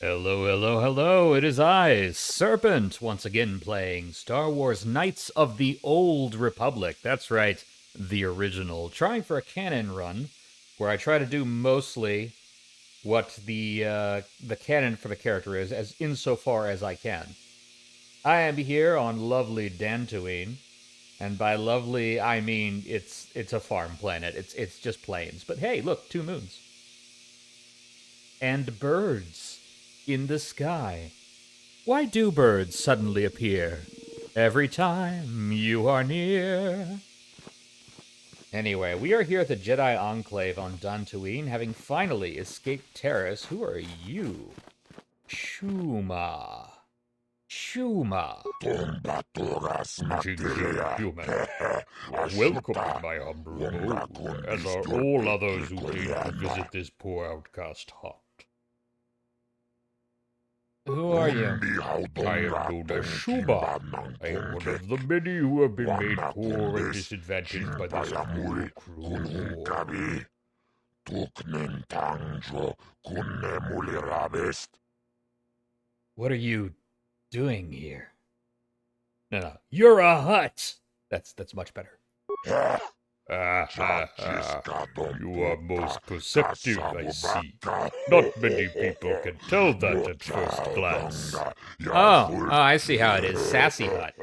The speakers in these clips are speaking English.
Hello, hello, hello. It is I, Serpent, once again playing Star Wars Knights of the Old Republic. That's right, the original. Trying for a canon run where I try to do mostly what the canon for the character is, as insofar as I can. I am here on lovely Dantooine, and by lovely I mean it's a farm planet. It's just plains. But hey, look, two moons and birds in the sky. Why do birds suddenly appear every time you are near? Anyway, we are here at the Jedi Enclave on Dantooine, having finally escaped terrorists. Who are you? Shuma. Shuma. Human. Welcome in my humble abode, as are all others who came to visit this poor outcast hut. Who are you? I am known as Shuba. I am one of the many who have been made poor and disadvantaged by this cruel war. What are you doing here? No, you're a hut! That's much better. You are most perceptive, I see. Not many people can tell that at first glance. Oh, I see how it is. Sassy Hut.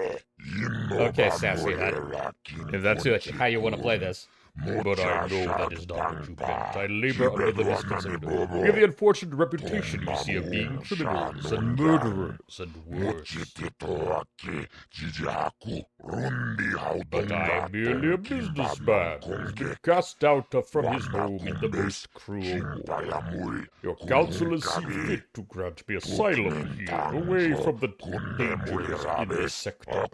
Okay, Sassy Hut. If that's how you want to play this. But I know that is not what you meant. I labor under the misconception. We have the unfortunate reputation, you see, of being criminals and murderers and worse. But I am merely a businessman who has been cast out from his home in the most cruel war. Your council has seen fit to grant me asylum here, away from the dangers in this sector.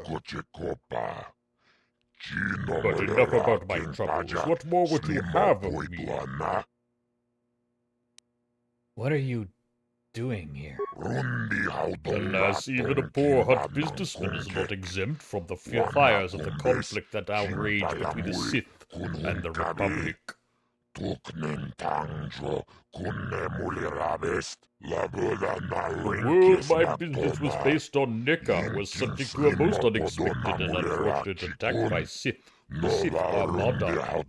But enough about my troubles. What more would you have of me? What are you doing here? Alas, even a poor hut businessman is not exempt from the fires of the conflict that now rage between the Sith and the Republic. The world my business was based on Nika was subject to a most unexpected and unfortunate attack by Sith. The Sith Armada.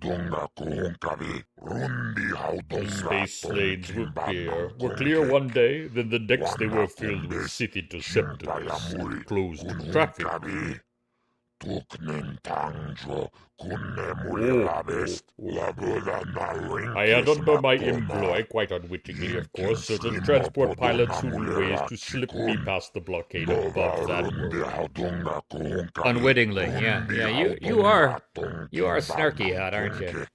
The space lanes were clear one day, then the next they were filled with Sith interceptors and closed to traffic. I had under my employ, quite unwittingly of course, certain transport pilots who knew ways to slip me past the blockade above that world. Unwittingly, yeah, you are snarky, Hut, aren't you?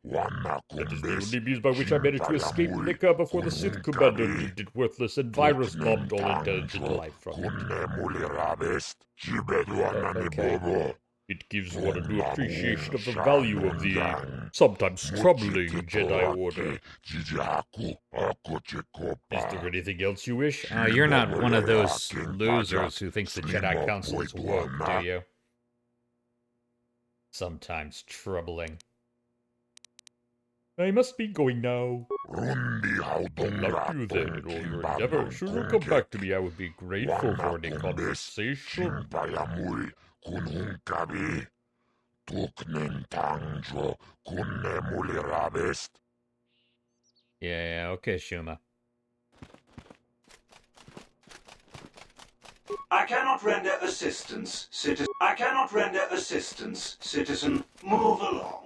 That is the only means by which I managed to escape Nika before the Sith commander deemed it worthless and virus-bombed all intelligent life from it. Okay. It gives one a new appreciation of the value of the sometimes troubling Jedi Order. Is there anything else you wish? You're not one of those losers who thinks the Jedi Council is woke, do you? Sometimes troubling. I must be going now. Good luck to you then in all your endeavors. Should you come back to me, I would be grateful for any conversation. Yeah, okay, Shuma. I cannot render assistance, citizen. Citizen. Move along.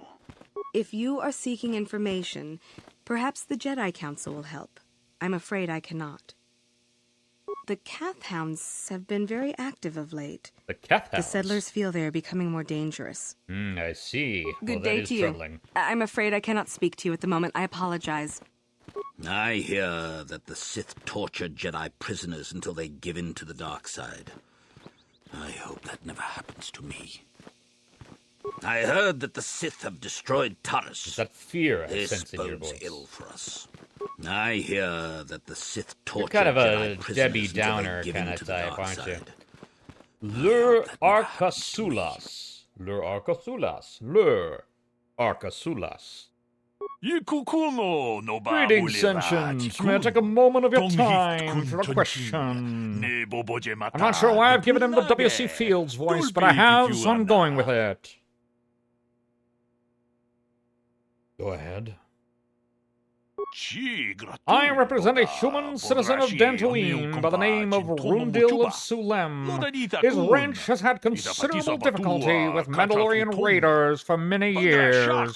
If you are seeking information, perhaps the Jedi Council will help. I'm afraid I cannot. The Kath Hounds have been very active of late. The Kath Hounds? The settlers feel they are becoming more dangerous. I see. Good day to you. Troubling. I'm afraid I cannot speak to you at the moment. I apologize. I hear that the Sith torture Jedi prisoners until they give in to the dark side. I hope that never happens to me. I heard that the Sith have destroyed Taurus. Is that fear I this sense in your bodes voice? ill for us. I hear that the Sith torture You're kind of a Jedi Debbie prisoners until Downer they give kind in of to the type, dark aren't you? side. Lur Arcasulas. Lur Arcasulas. Lur Arcasulas. Greetings, sentients. May I take a moment of your time for a question? I'm not sure why I've given him the W.C. Fields voice, but I have, so I'm going with it. Go ahead. I represent a human citizen of Dantooine by the name of Rundil of Sulem. His ranch has had considerable difficulty with Mandalorian raiders for many years.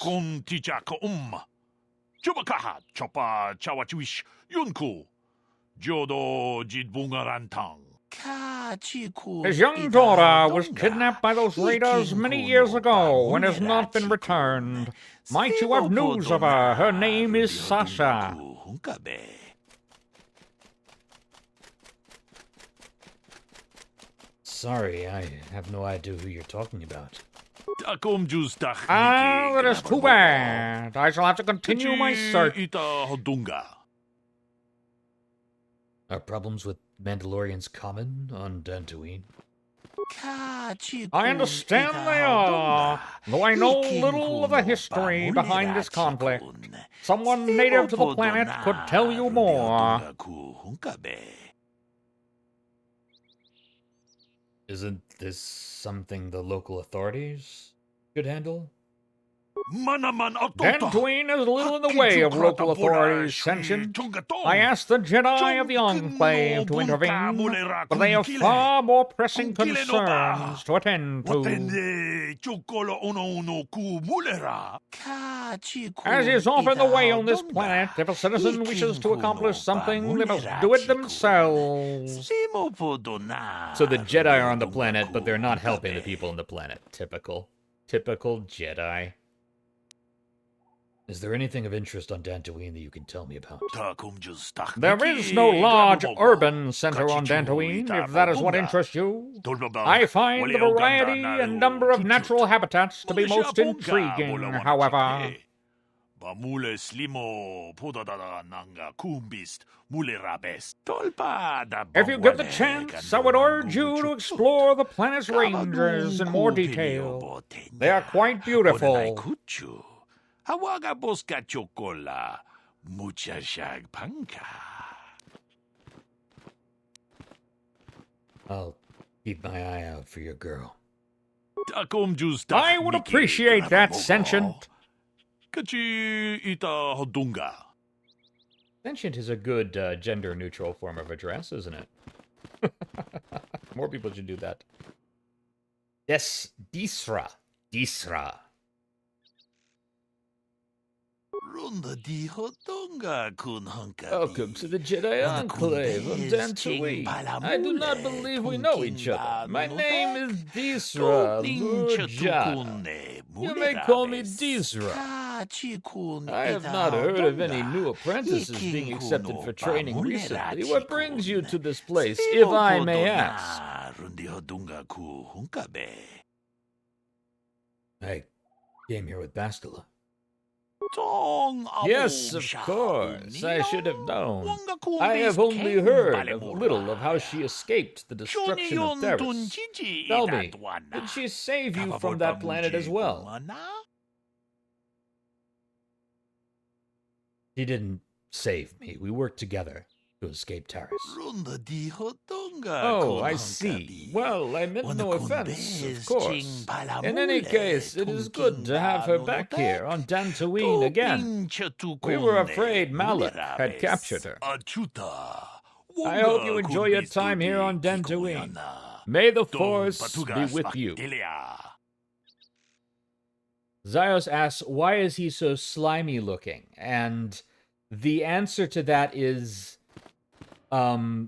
His young daughter was kidnapped by those raiders many years ago and has not been returned. Might you have news of her? Her name is Sasha. Sorry, I have no idea who you're talking about. Ah, that is too bad. I shall have to continue my search. Are problems with Mandalorians common on Dantooine? I understand they are, though I know little of the history behind this conflict. Someone native to the planet could tell you more. Isn't this something the local authorities could handle? Dantooine is a little in the way of local authorities, Sentient. I asked the Jedi of the Enclave to intervene, but they have far more pressing concerns to attend to. As is often the way on this planet, if a citizen wishes to accomplish something, they must do it themselves. So the Jedi are on the planet, but they're not helping the people on the planet. Typical Jedi. Is there anything of interest on Dantooine that you can tell me about? There is no large urban center on Dantooine, if that is what interests you. I find the variety and number of natural habitats to be most intriguing, however. If you get the chance, I would urge you to explore the planet's ranges in more detail. They are quite beautiful. I'll keep my eye out for your girl. I would appreciate that, Sentient. Sentient is a good gender-neutral form of address, isn't it? More people should do that. Yes, Disra. Welcome to the Jedi Enclave of Dantooine. I do not believe we know each other. My name is Disra Lurjana. You may call me Disra. I have not heard of any new apprentices being accepted for training recently. What brings you to this place, if I may ask? I came here with Bastila. Yes, of course. I should have known. I have only heard a little of how she escaped the destruction of Theros. Tell me, did she save you from that planet as well? She didn't save me. We worked together to escape Taris. Oh, I see. Well, I meant no offense, of course. In any case, it is good to have her back here on Dantooine again. We were afraid Malak had captured her. I hope you enjoy your time here on Dantooine. May the Force be with you. Zyos asks, why is he so slimy looking? And the answer to that is a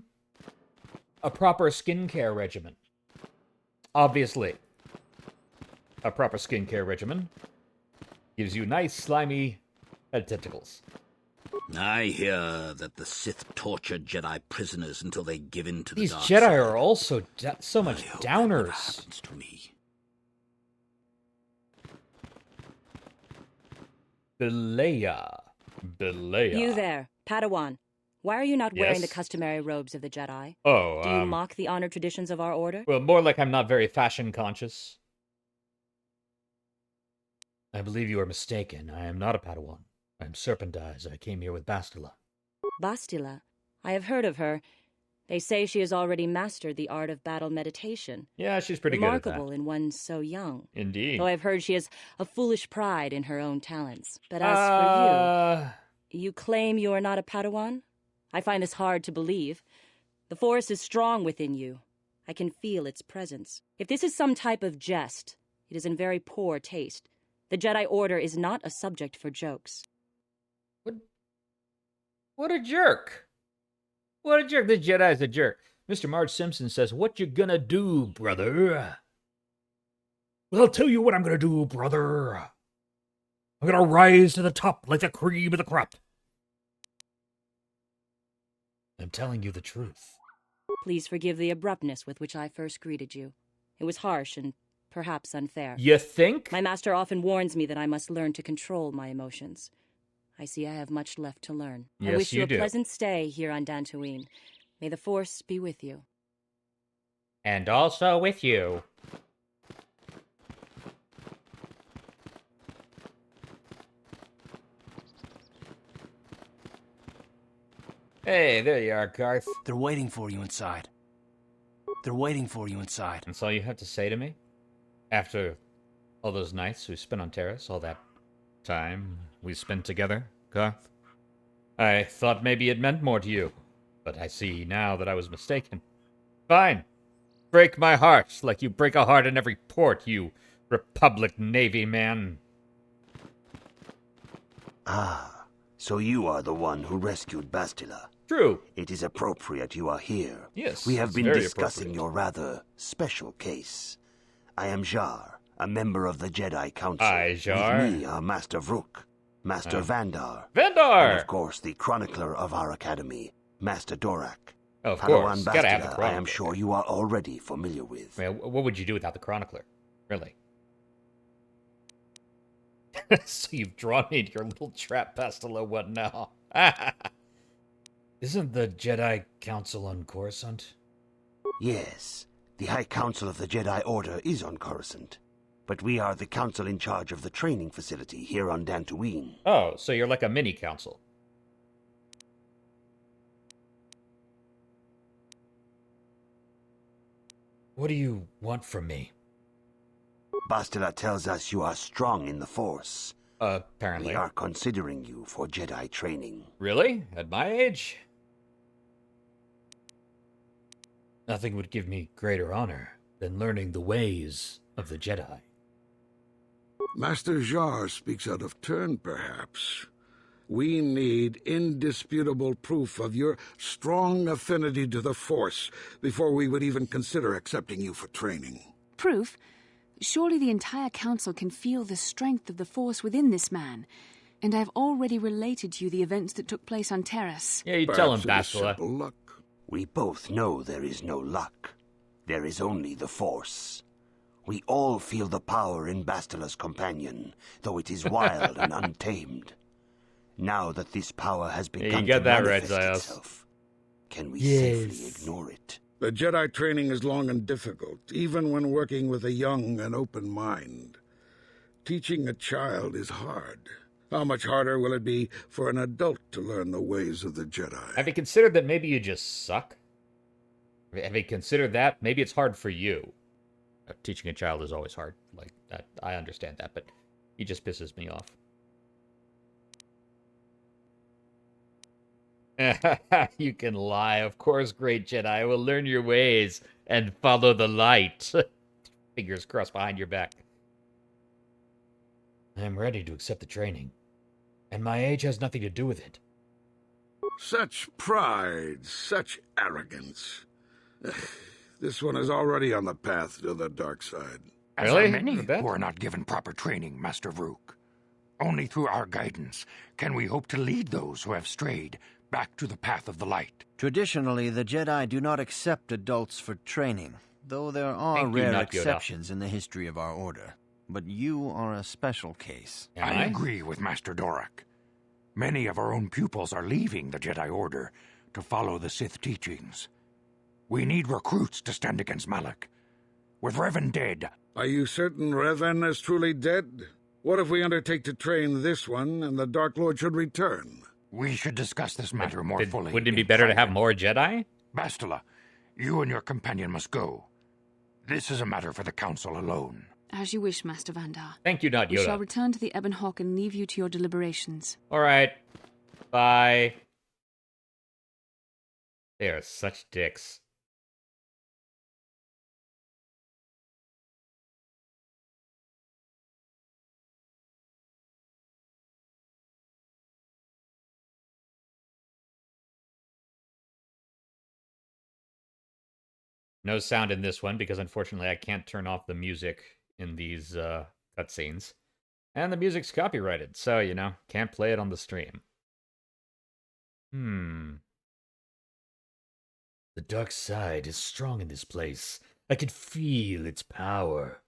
proper skincare regimen. Obviously. A proper skincare regimen gives you nice, slimy head tentacles. I hear that the Sith torture Jedi prisoners until they give in to the dark side. These Jedi side. are also so much downers. Happens to me. Belaya. You there, Padawan. Why are you not wearing the customary robes of the Jedi? Oh, do you mock the honor traditions of our order? Well, more like I'm not very fashion conscious. I believe you are mistaken. I am not a Padawan. I'm Serpent Eyes. I came here with Bastila. Bastila? I have heard of her. They say she has already mastered the art of battle meditation. Yeah, she's pretty good at that. Remarkable in one so young. Indeed. Though I've heard she has a foolish pride in her own talents. But as for you claim you are not a Padawan? I find this hard to believe. The Force is strong within you. I can feel its presence. If this is some type of jest, it is in very poor taste. The Jedi Order is not a subject for jokes. What a jerk. What a jerk. This Jedi's a jerk. Mr. Marge Simpson says, what you gonna do, brother? Well, I'll tell you what I'm gonna do, brother. I'm gonna rise to the top like the cream of the crop. I'm telling you the truth. Please forgive the abruptness with which I first greeted you. It was harsh and perhaps unfair. You think? My master often warns me that I must learn to control my emotions. I see I have much left to learn. Yes, I wish you a do. pleasant stay here on Dantooine. May the Force be with you. And also with you. Hey, there you are, Garth. They're waiting for you inside. They're waiting for you inside. That's all you have to say to me? After all those nights we spent on Terrace, all that time we spent together, Garth? I thought maybe it meant more to you, but I see now that I was mistaken. Fine. Break my heart like you break a heart in every port, you Republic Navy man. Ah, so you are the one who rescued Bastila. True. It is appropriate you are here. Yes, we have it's been very discussing appropriate. your rather special case. I am Jar, a member of the Jedi Council. Aye, Jar. With me are Master Vrook, Master Vandar, Vandar! and of course the chronicler of our academy, Master Dorak. Of Padawan course, gotta have the Bastila, I chronicler. am sure you are already familiar with. Man, what would you do without the chronicler? Really? So you've drawn me into your little trap, Bastila. What now? Isn't the Jedi Council on Coruscant? Yes, the High Council of the Jedi Order is on Coruscant, but we are the council in charge of the training facility here on Dantooine. Oh, so you're like a mini council. What do you want from me? Bastila tells us you are strong in the Force. Apparently. We are considering you for Jedi training. Really? At my age? Nothing would give me greater honor than learning the ways of the Jedi. Master Jar speaks out of turn, perhaps. We need indisputable proof of your strong affinity to the Force before we would even consider accepting you for training. Proof? Surely the entire council can feel the strength of the Force within this man. And I've already related to you the events that took place on Terrace. Yeah, you tell him, Perhaps it is Bastila. simple luck. We both know there is no luck. There is only the Force. We all feel the power in Bastila's companion, though it is wild and untamed. Now that this power has begun you got to that right, manifest Zayas. itself, can we safely ignore it? The Jedi training is long and difficult, even when working with a young and open mind. Teaching a child is hard. How much harder will it be for an adult to learn the ways of the Jedi? Have you considered that maybe you just suck? Have you considered that? Maybe it's hard for you. Teaching a child is always hard. Like that, I understand that, but he just pisses me off. You can lie. Of course, great Jedi. I will learn your ways and follow the light. Fingers crossed behind your back. I'm ready to accept the training. And my age has nothing to do with it. Such pride, such arrogance. This one is already on the path to the dark side. As Really? are many That- who are not given proper training, Master Vrook. Only through our guidance can we hope to lead those who have strayed back to the path of the light. Traditionally, the Jedi do not accept adults for training, though there are Thank you, rare not Yoda. exceptions in the history of our order. But you are a special case. Am I agree with Master Dorak. Many of our own pupils are leaving the Jedi Order to follow the Sith teachings. We need recruits to stand against Malak. With Revan dead, Are you certain Revan is truly dead? What if we undertake to train this one and the Dark Lord should return? We should discuss this matter more fully. Wouldn't it be better to have more Jedi? Bastila, you and your companion must go. This is a matter for the Council alone. As you wish, Master Vandar. Thank you, not We shall Yoda. return to the Ebon Hawk and leave you to your deliberations. All right. Bye. They are such dicks. No sound in this one because unfortunately I can't turn off the music in these cutscenes. And the music's copyrighted, so, you know, can't play it on the stream. The dark side is strong in this place. I can feel its power.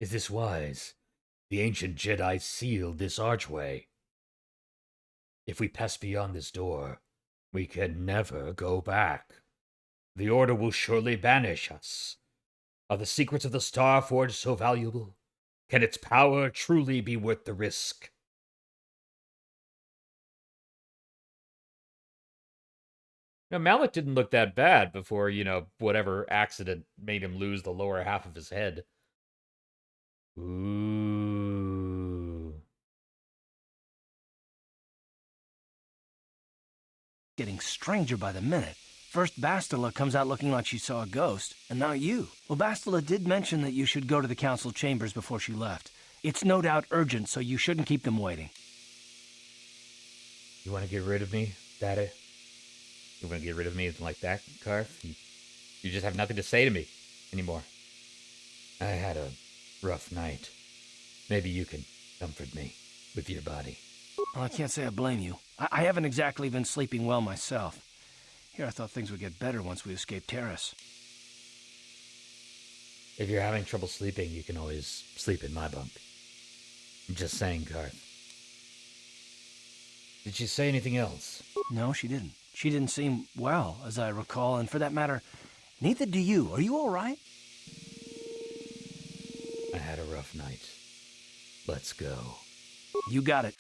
Is this wise? The ancient Jedi sealed this archway. If we pass beyond this door, we can never go back. The Order will surely banish us. Are the secrets of the Star Forge so valuable? Can its power truly be worth the risk? Now, Malak didn't look that bad before, you know, whatever accident made him lose the lower half of his head. Ooh. Getting stranger by the minute. First Bastila comes out looking like she saw a ghost, and now you. Well, Bastila did mention that you should go to the council chambers before she left. It's no doubt urgent, so you shouldn't keep them waiting. You want to get rid of me, Daddy? You want to get rid of me like that, Karth? You just have nothing to say to me anymore. I had a rough night. Maybe you can comfort me with your body. Well, I can't say I blame you. I haven't exactly been sleeping well myself. Here I thought things would get better once we escaped Terrace. If you're having trouble sleeping, you can always sleep in my bunk. I'm just saying, Karth. Did she say anything else? No, she didn't. She didn't seem well, as I recall, and for that matter, neither do you. Are you all right? I had a rough night. Let's go. You got it.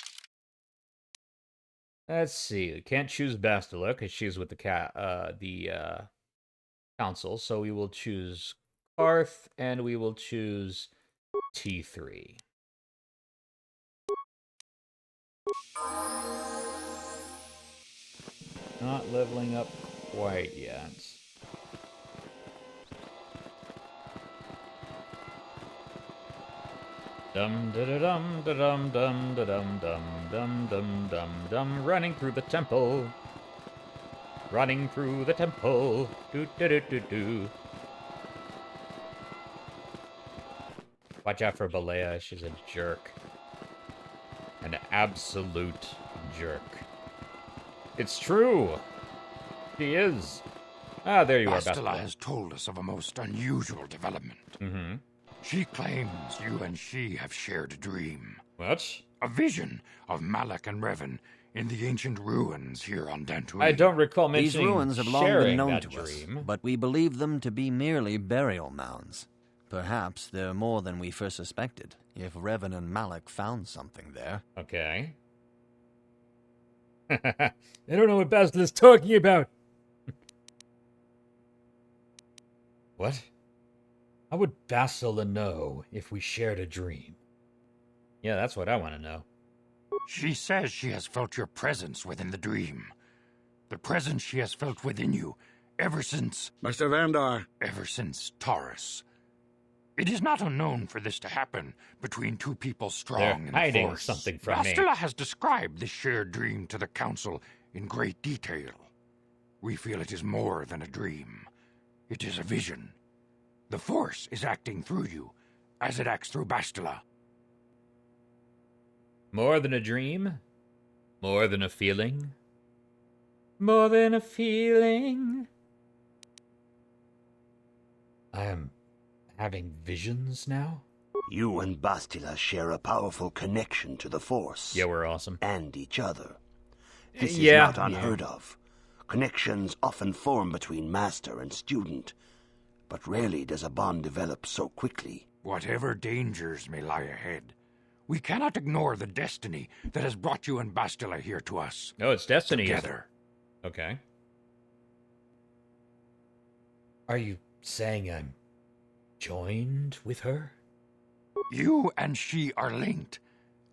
Let's see. We can't choose Bastila because she's with the council. So we will choose Karth and we will choose T3. Not leveling up quite yet. Dum da da dum da dum dum da dum dum dum dum dum dum. Running through the temple. Running through the temple. Do do do do do. Watch out for Balea. She's a jerk. An absolute jerk. It's true. She is. Ah, there you are, Bastila has told us of a most unusual development. Mm-hmm. She claims you and she have shared a dream. What? A vision of Malak and Revan in the ancient ruins here on Dantooine. I don't recall mentioning These ruins have long been known to dream. us, but we believe them to be merely burial mounds. Perhaps they're more than we first suspected, if Revan and Malak found something there. Okay. I don't know what Bastila's talking about. What? How would Bastila know if we shared a dream? Yeah, that's what I want to know. She says she has felt your presence within the dream. The presence she has felt within you ever since... Master Vandar. Ever since Taurus. It is not unknown for this to happen between two people strong They're in the hiding Force. something from me. Bastila has described this shared dream to the Council in great detail. We feel it is more than a dream. It is a vision. The Force is acting through you, as it acts through Bastila. More than a dream? More than a feeling? More than a feeling? I am having visions now? You and Bastila share a powerful connection to the Force. Yeah, we're awesome. And each other. This is Yeah, not unheard of. Connections often form between master and student. but rarely does a bond develop so quickly. Whatever dangers may lie ahead, we cannot ignore the destiny that has brought you and Bastila here to us. Oh, it's destiny. Together. Okay. Are you saying I'm joined with her? You and she are linked,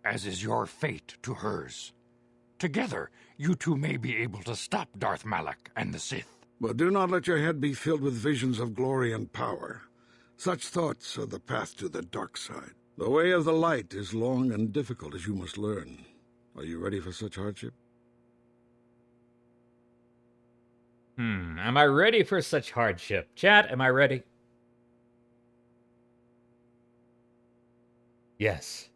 as is your fate to hers. Together, you two may be able to stop Darth Malak and the Sith. But do not let your head be filled with visions of glory and power. Such thoughts are the path to the dark side. The way of the light is long and difficult, as you must learn. Are you ready for such hardship? Am I ready for such hardship? Chat, am I ready? Yes.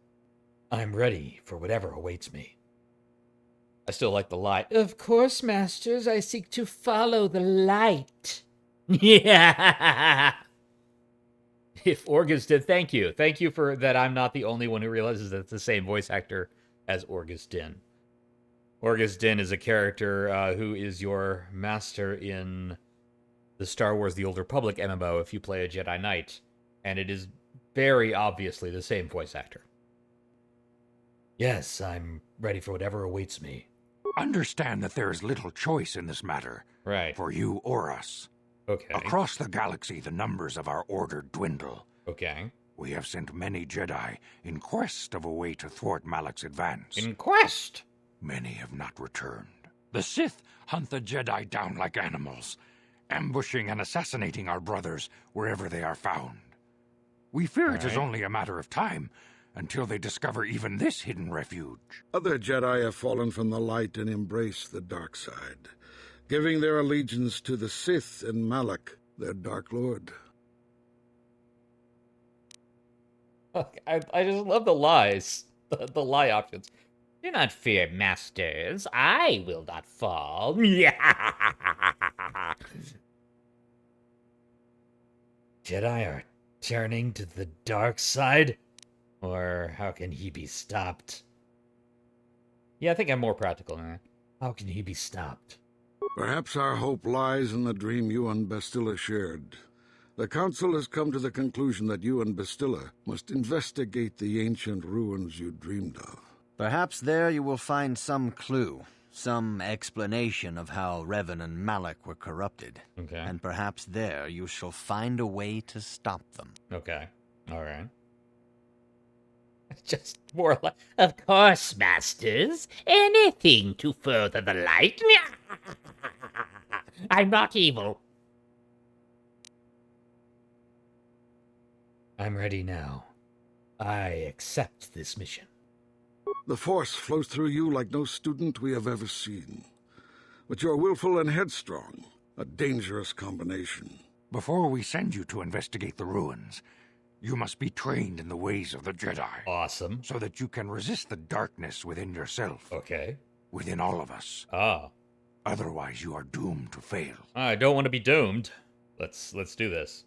I'm ready for whatever awaits me. I still like the light. Of course, masters, I seek to follow the light. Yeah. If Orgus did, thank you. Thank you for that. I'm not the only one who realizes that it's the same voice actor as Orgus Din. Orgus Din is a character who is your master in the Star Wars The Old Republic MMO if you play a Jedi Knight. And it is very obviously the same voice actor. Yes, I'm ready for whatever awaits me. Understand that there is little choice in this matter. Right. For you or us. Okay. Across the galaxy, the numbers of our order dwindle. Okay. We have sent many Jedi in quest of a way to thwart Malak's advance. In quest? Many have not returned. The Sith hunt the Jedi down like animals, ambushing and assassinating our brothers wherever they are found. We fear it is only a matter of time until they discover even this hidden refuge. Other Jedi have fallen from the light and embraced the dark side, giving their allegiance to the Sith and Malak, their Dark Lord. I just love the lies. The lie options. Do not fear, masters. I will not fall. Jedi are turning to the dark side? Or how can he be stopped? Yeah, I think I'm more practical now. How can he be stopped? Perhaps our hope lies in the dream you and Bastila shared. The Council has come to the conclusion that you and Bastila must investigate the ancient ruins you dreamed of. Perhaps there you will find some clue, some explanation of how Revan and Malak were corrupted. Okay. And perhaps there you shall find a way to stop them. Okay. All right. Just more like, of course, masters. Anything to further the light. I'm not evil. I'm ready now. I accept this mission. The Force flows through you like no student we have ever seen. But you're willful and headstrong, a dangerous combination. Before we send you to investigate the ruins, you must be trained in the ways of the Jedi. Awesome. So that you can resist the darkness within yourself. Okay. Within all of us. Ah. Otherwise, you are doomed to fail. I don't want to be doomed. Let's do this.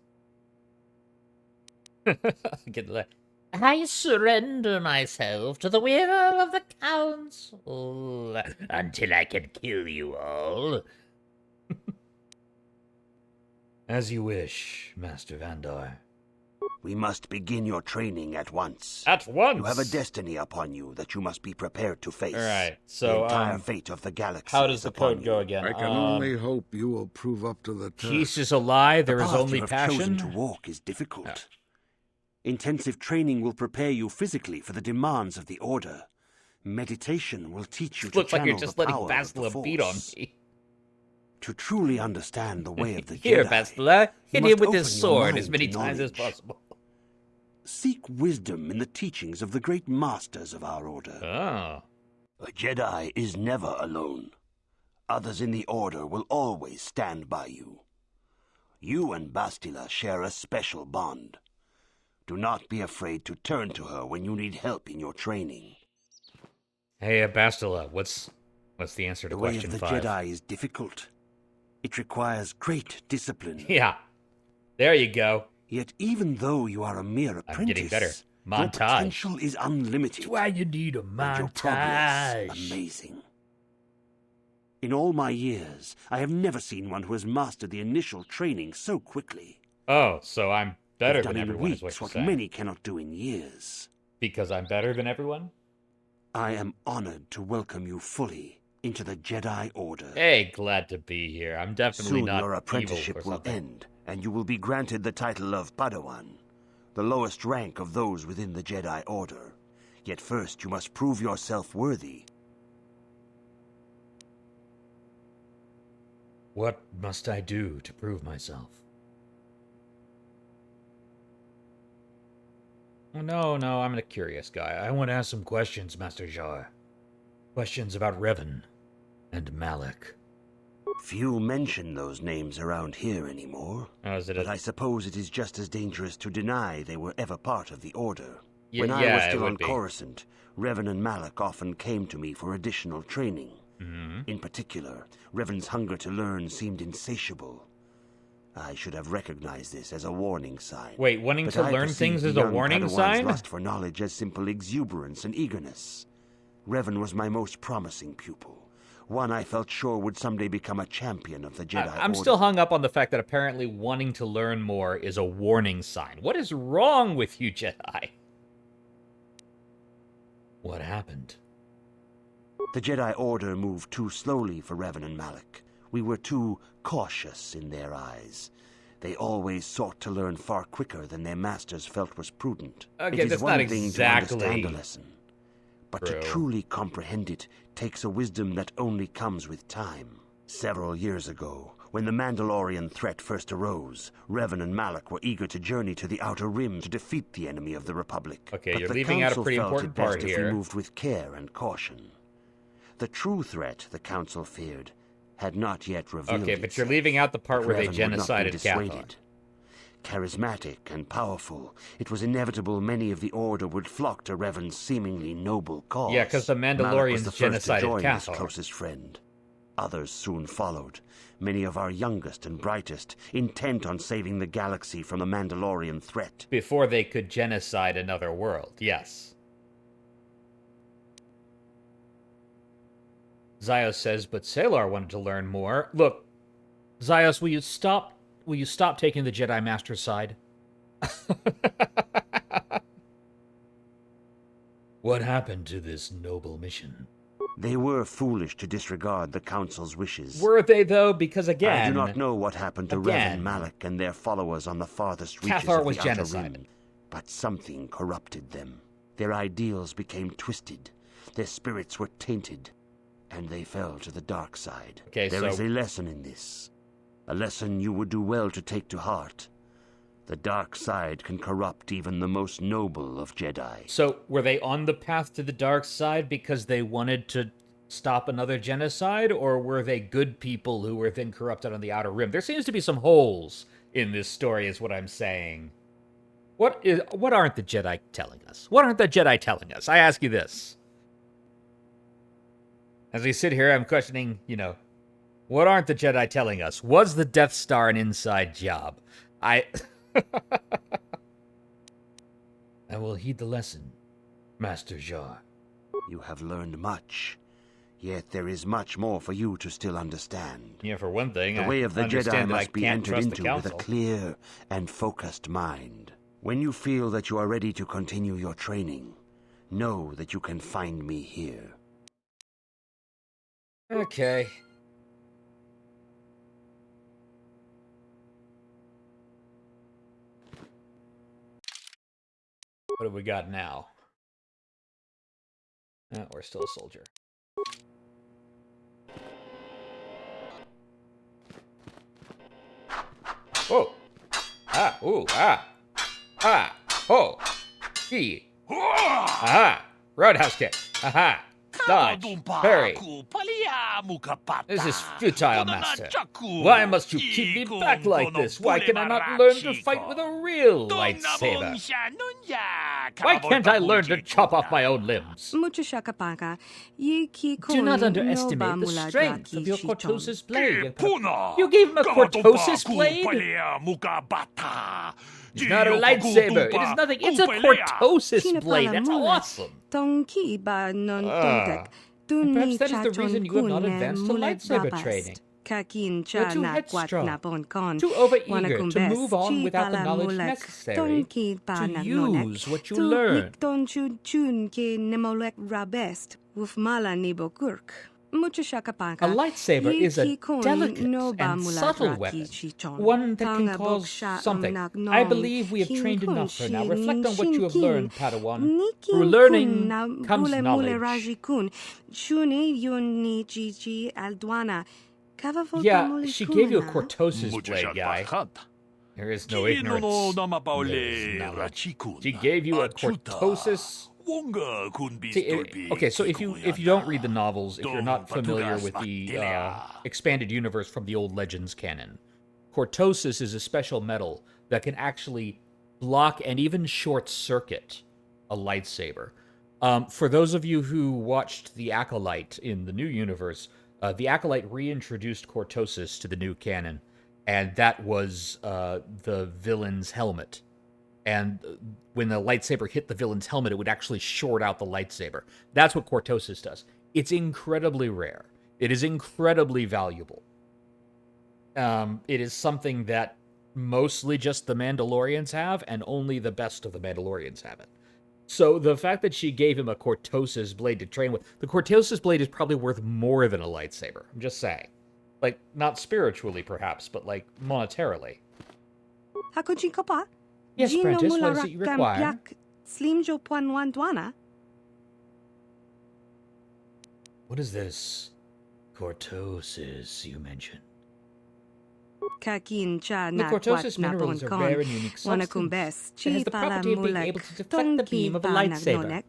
I surrender myself to the will of the Council until I can kill you all. As you wish, Master Vandar. We must begin your training at once. At once? You have a destiny upon you that you must be prepared to face. All right, so the entire fate of the galaxy. how does the code you. go again? I can only hope you will prove up to the test. Peace is a lie. There the is path only you have passion. chosen to walk is difficult. Intensive training will prepare you physically for the demands of the Order. Meditation will teach you to Looks like channel you're just the letting power of the Bastila beat on Force. me. To truly understand the way of the Here, Jedi, Bastila, hit you him with must this open your sword mind as many to times as knowledge. possible. Seek wisdom in the teachings of the great masters of our Order. Ah. A Jedi is never alone. Others in the Order will always stand by you. You and Bastila share a special bond. Do not be afraid to turn to her when you need help in your training. Hey, Bastila, what's the answer to The way question of the 5? Jedi is difficult. It requires great discipline. Yeah. There you go. Yet even though you are a mere apprentice, I'm getting better. your Montage. potential is unlimited. That's why you need a And your progress montage. amazing. In all my years, I have never seen one who has mastered the initial training so quickly. Oh, so I'm better You've than done in everyone is weeks what what you're saying. many cannot do in years. Because I'm better than everyone? I am honored to welcome you fully into the Jedi Order. Hey, glad to be here. I'm definitely Soon not your evil or apprenticeship will something. end, and you will be granted the title of Padawan, the lowest rank of those within the Jedi Order. Yet first you must prove yourself worthy. What must I do to prove myself? Oh, no, I'm a curious guy. I want to ask some questions, Master Jar. Questions about Revan and Malak. Few mention those names around here anymore. Oh, is it but I suppose it is just as dangerous to deny they were ever part of the Order. When I yeah, was it still would on be. Coruscant, Revan and Malak often came to me for additional training. Mm-hmm. In particular, Revan's hunger to learn seemed insatiable. I should have recognized this as a warning sign. Wait, wanting but to I learn perceived things the is a young warning Padawan's sign? lust for knowledge as simple exuberance and eagerness. Revan was my most promising pupil. One I felt sure would someday become a champion of the Jedi I'm Order. still hung up on the fact that apparently wanting to learn more is a warning sign. What is wrong with you, Jedi? What happened? The Jedi Order moved too slowly for Revan and Malak. We were too cautious in their eyes. They always sought to learn far quicker than their masters felt was prudent. Okay, It is that's one not thing exactly to understand a lesson, but true. to truly comprehend it takes a wisdom that only comes with time. Several years ago, when the Mandalorian threat first arose, Revan and Malak were eager to journey to the Outer Rim to defeat the enemy of the Republic. Okay, but you're the leaving out a Council pretty felt important it best part if here. we moved with care and caution. The true threat, the Council feared, had not yet revealed Okay, but itself. you're leaving out the part where they Revan would not be genocided Cathar. dissuaded. Charismatic and powerful, it was inevitable many of the Order would flock to Revan's seemingly noble cause. Yeah, 'cause the Malak was Mandalorians the first to genocided join his Cathar. closest friend. Others soon followed, many of our youngest and brightest, intent on saving the galaxy from the Mandalorian threat. Before they could genocide another world, yes. Zyos says, but Salar wanted to learn more. Look, Zyos, will you stop taking the Jedi Master's side? What happened to this noble mission? They were foolish to disregard the Council's wishes. Were they, though? Because, again... I do not know what happened to again, Revan Malak and their followers on the farthest reaches Cathar of was the Outer genocided. Rim, but something corrupted them. Their ideals became twisted, their spirits were tainted, and they fell to the dark side. Okay, There is so- a lesson in this, a lesson you would do well to take to heart. The dark side can corrupt even the most noble of Jedi. So, were they on the path to the dark side because they wanted to stop another genocide, or were they good people who were then corrupted on the Outer Rim? There seems to be some holes in this story, is what I'm saying. What aren't the Jedi telling us? What aren't the Jedi telling us? I ask you this. As we sit here, I'm questioning, what aren't the Jedi telling us? Was the Death Star an inside job? I will heed the lesson, Master Jar. You have learned much, yet there is much more for you to still understand. Yeah, for one thing, The way of the I understand Jedi that I must be can't entered trust the into with a Council. clear and focused mind. When you feel that you are ready to continue your training, know that you can find me here. Okay. What have we got now? We're still a soldier. Whoa! Ah! Ooh! Ah! Ah! Ho! He! Aha! Roadhouse kick! Aha! Dodge! Parry! This is futile, Master. Why must you keep me back like this? Why can I not learn to fight with a real lightsaber? Why can't I learn to chop off my own limbs? Do not underestimate the strength of your Cortosis blade. You gave him a Cortosis blade? It's not a lightsaber. It is nothing. It's a Cortosis blade. That's awesome. Perhaps that is the reason you have not advanced to lightsaber training. You're too headstrong, too overeager to move on without the knowledge necessary to use what you learn. A lightsaber is a delicate and subtle weapon, one that can cause something. I believe we have trained enough for now. Reflect on what you have learned, Padawan. Through learning comes knowledge. Yeah, she gave you a cortosis blade, guy. There is no ignorance. There's knowledge. She gave you a cortosis. See, okay, so if you don't read the novels, if you're not familiar with the expanded universe from the old Legends canon, cortosis is a special metal that can actually block and even short circuit a lightsaber. For those of you who watched The Acolyte in the new universe, The Acolyte reintroduced cortosis to the new canon, and that was the villain's helmet. And when the lightsaber hit the villain's helmet, it would actually short out the lightsaber. That's what cortosis does. It's incredibly rare. It is incredibly valuable. It is something that mostly just the Mandalorians have, and only the best of the Mandalorians have it. So the fact that she gave him a cortosis blade to train with, the cortosis blade is probably worth more than a lightsaber. I'm just saying. Like, not spiritually, perhaps, but, like, monetarily. Yes, Prentice, what is it you require? What is this cortosis you mentioned? The cortosis mineral is a rare and unique substance. It has the property of being able to deflect the beam of a lightsaber.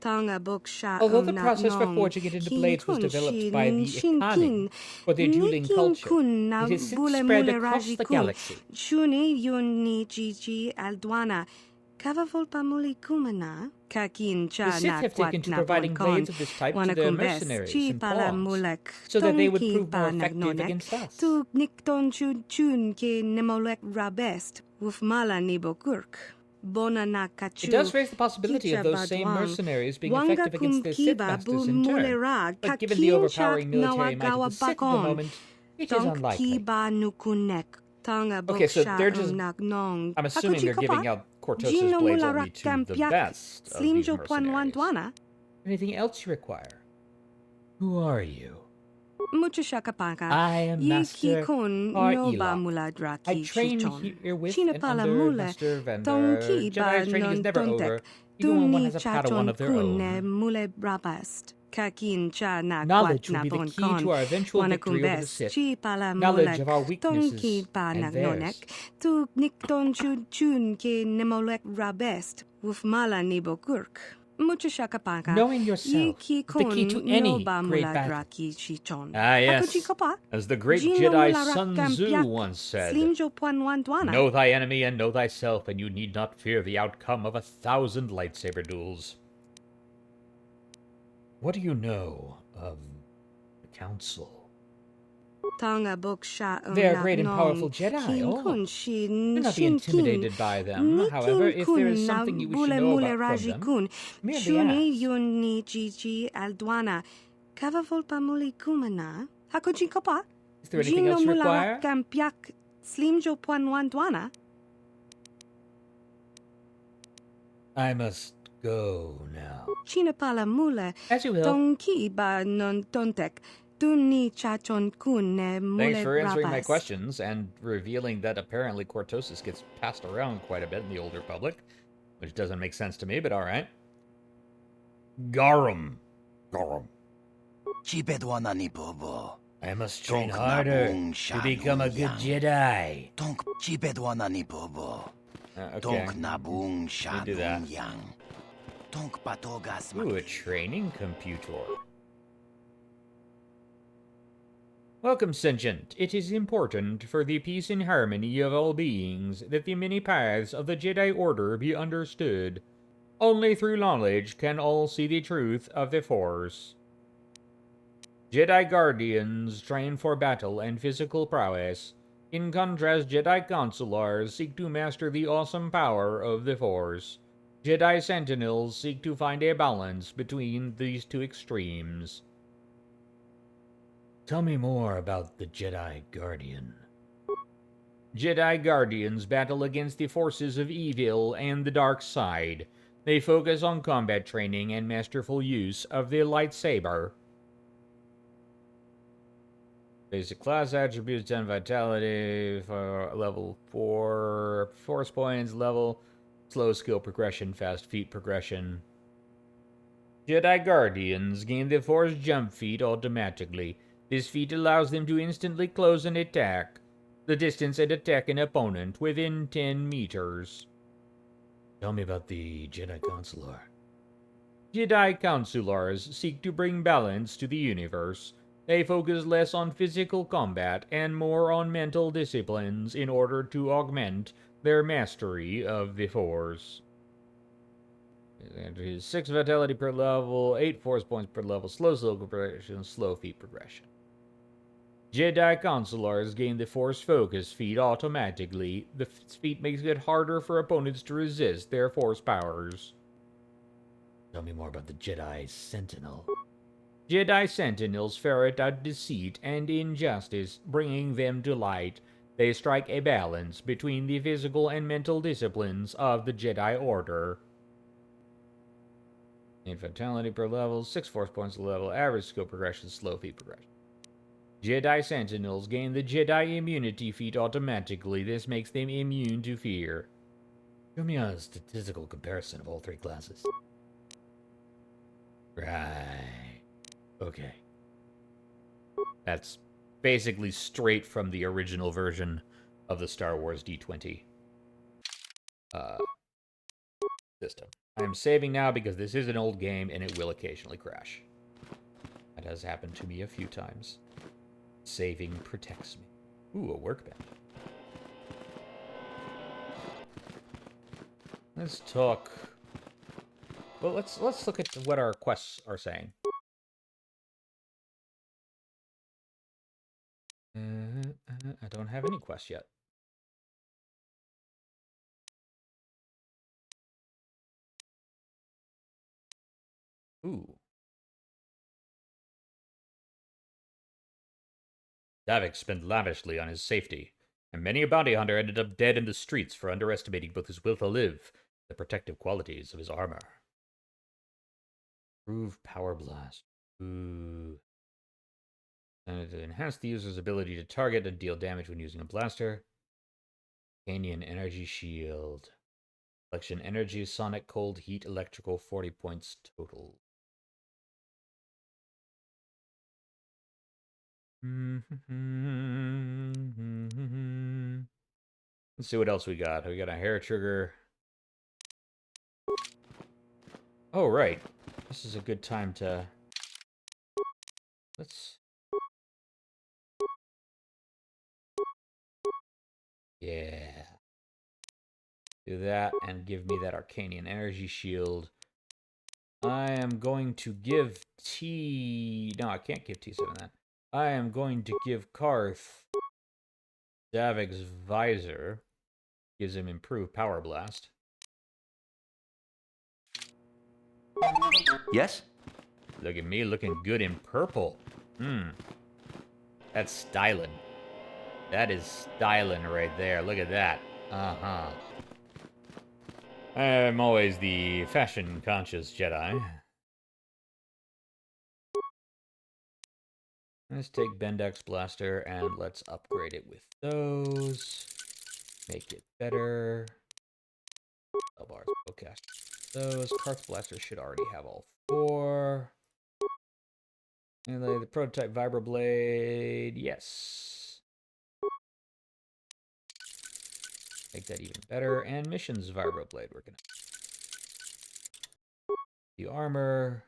Although the process for forging it into blades was developed by the Ikani for their dueling culture, it has since spread across the galaxy. The Sith have taken to providing blades of this type to their mercenaries and pawns, so that they would prove more effective against us. It does raise the possibility of those same mercenaries being effective against their Sith masters in turn, but given the overpowering military might of the Sith at the moment, it is unlikely. Okay, so they're just... I'm assuming they're giving out cortosis blades only to the best of these mercenaries. Anything else you require? Who are you? I am Master Ar-Ela. I train here with and under Master Vendor. Jedi training is never over, even when one has a Padawan of their own. Knowledge will be the key to our eventual victory over the Sith. Knowledge of our weaknesses and theirs. Knowing yourself is the key to any great battle. Ah, yes. As the great Jedi Sun Tzu once said, know thy enemy and know thyself, and you need not fear the outcome of 1,000 lightsaber duels. What do you know of the Council? They are great and powerful Jedi. Do not be intimidated by them. However, if there is something you wish to know about from them, merely ask. Is there anything else you require? I must go now. As you will. Thanks for answering my questions and revealing that apparently cortosis gets passed around quite a bit in the Old Republic, which doesn't make sense to me, but alright. Garum. I must train harder to become a good Jedi. Okay, we do that. Ooh, a training computer. Welcome, Sentient. It is important for the peace and harmony of all beings that the many paths of the Jedi Order be understood. Only through knowledge can all see the truth of the Force. Jedi Guardians train for battle and physical prowess. In contrast, Jedi Consulars seek to master the awesome power of the Force. Jedi Sentinels seek to find a balance between these two extremes. Tell me more about the Jedi Guardian. Jedi Guardians battle against the forces of evil and the dark side. They focus on combat training and masterful use of the lightsaber. Basic class attributes: 10 vitality for level 4 force points, level slow skill progression, fast feat progression. Jedi Guardians gain the force jump feat automatically. This feat allows them to instantly close an attack, the distance and attack an opponent within 10 meters. Tell me about the Jedi Consular. Jedi Consulars seek to bring balance to the universe. They focus less on physical combat and more on mental disciplines in order to augment their mastery of the Force. 6 vitality per level, 8 force points per level, slow skill progression, slow feat progression. Jedi Consulars gain the Force Focus feat automatically. The feat makes it harder for opponents to resist their Force powers. Tell me more about the Jedi Sentinel. Jedi Sentinels ferret out deceit and injustice, bringing them to light. They strike a balance between the physical and mental disciplines of the Jedi Order. 8 vitality per level, 6 force points per level, average skill progression, slow feat progression. Jedi Sentinels gain the Jedi Immunity feat automatically. This makes them immune to fear. Show me a statistical comparison of all three classes. Right. Okay. That's basically straight from the original version of the Star Wars D20 system. I'm saving now because this is an old game and it will occasionally crash. That has happened to me a few times. Saving protects me. Ooh, a workbench. Let's talk. Well, let's look at what our quests are saying. I don't have any quests yet. Ooh. Davik spent lavishly on his safety, and many a bounty hunter ended up dead in the streets for underestimating both his will to live and the protective qualities of his armor. Improve Power Blast. Ooh. And to enhance the user's ability to target and deal damage when using a blaster. Canyon Energy Shield. Collection Energy, Sonic, Cold, Heat, Electrical, 40 points total. Let's see what else we got. We got a hair trigger. Oh, right. This is a good time to... Let's... Yeah. Do that and give me that Arcanian Energy Shield. I am going to give T... No, I can't give T7 that. I am going to give Karth Davik's Visor. Gives him improved Power Blast. Yes? Look at me looking good in purple. That's styling. That is styling right there. Look at that. Uh-huh. I'm always the fashion-conscious Jedi. Let's take Bendix Blaster and let's upgrade it with those. Make it better. Bars, okay. Those Karth Blaster should already have all 4. And the prototype Vibroblade, yes. Make that even better. And Missions Vibroblade, we're gonna. The armor.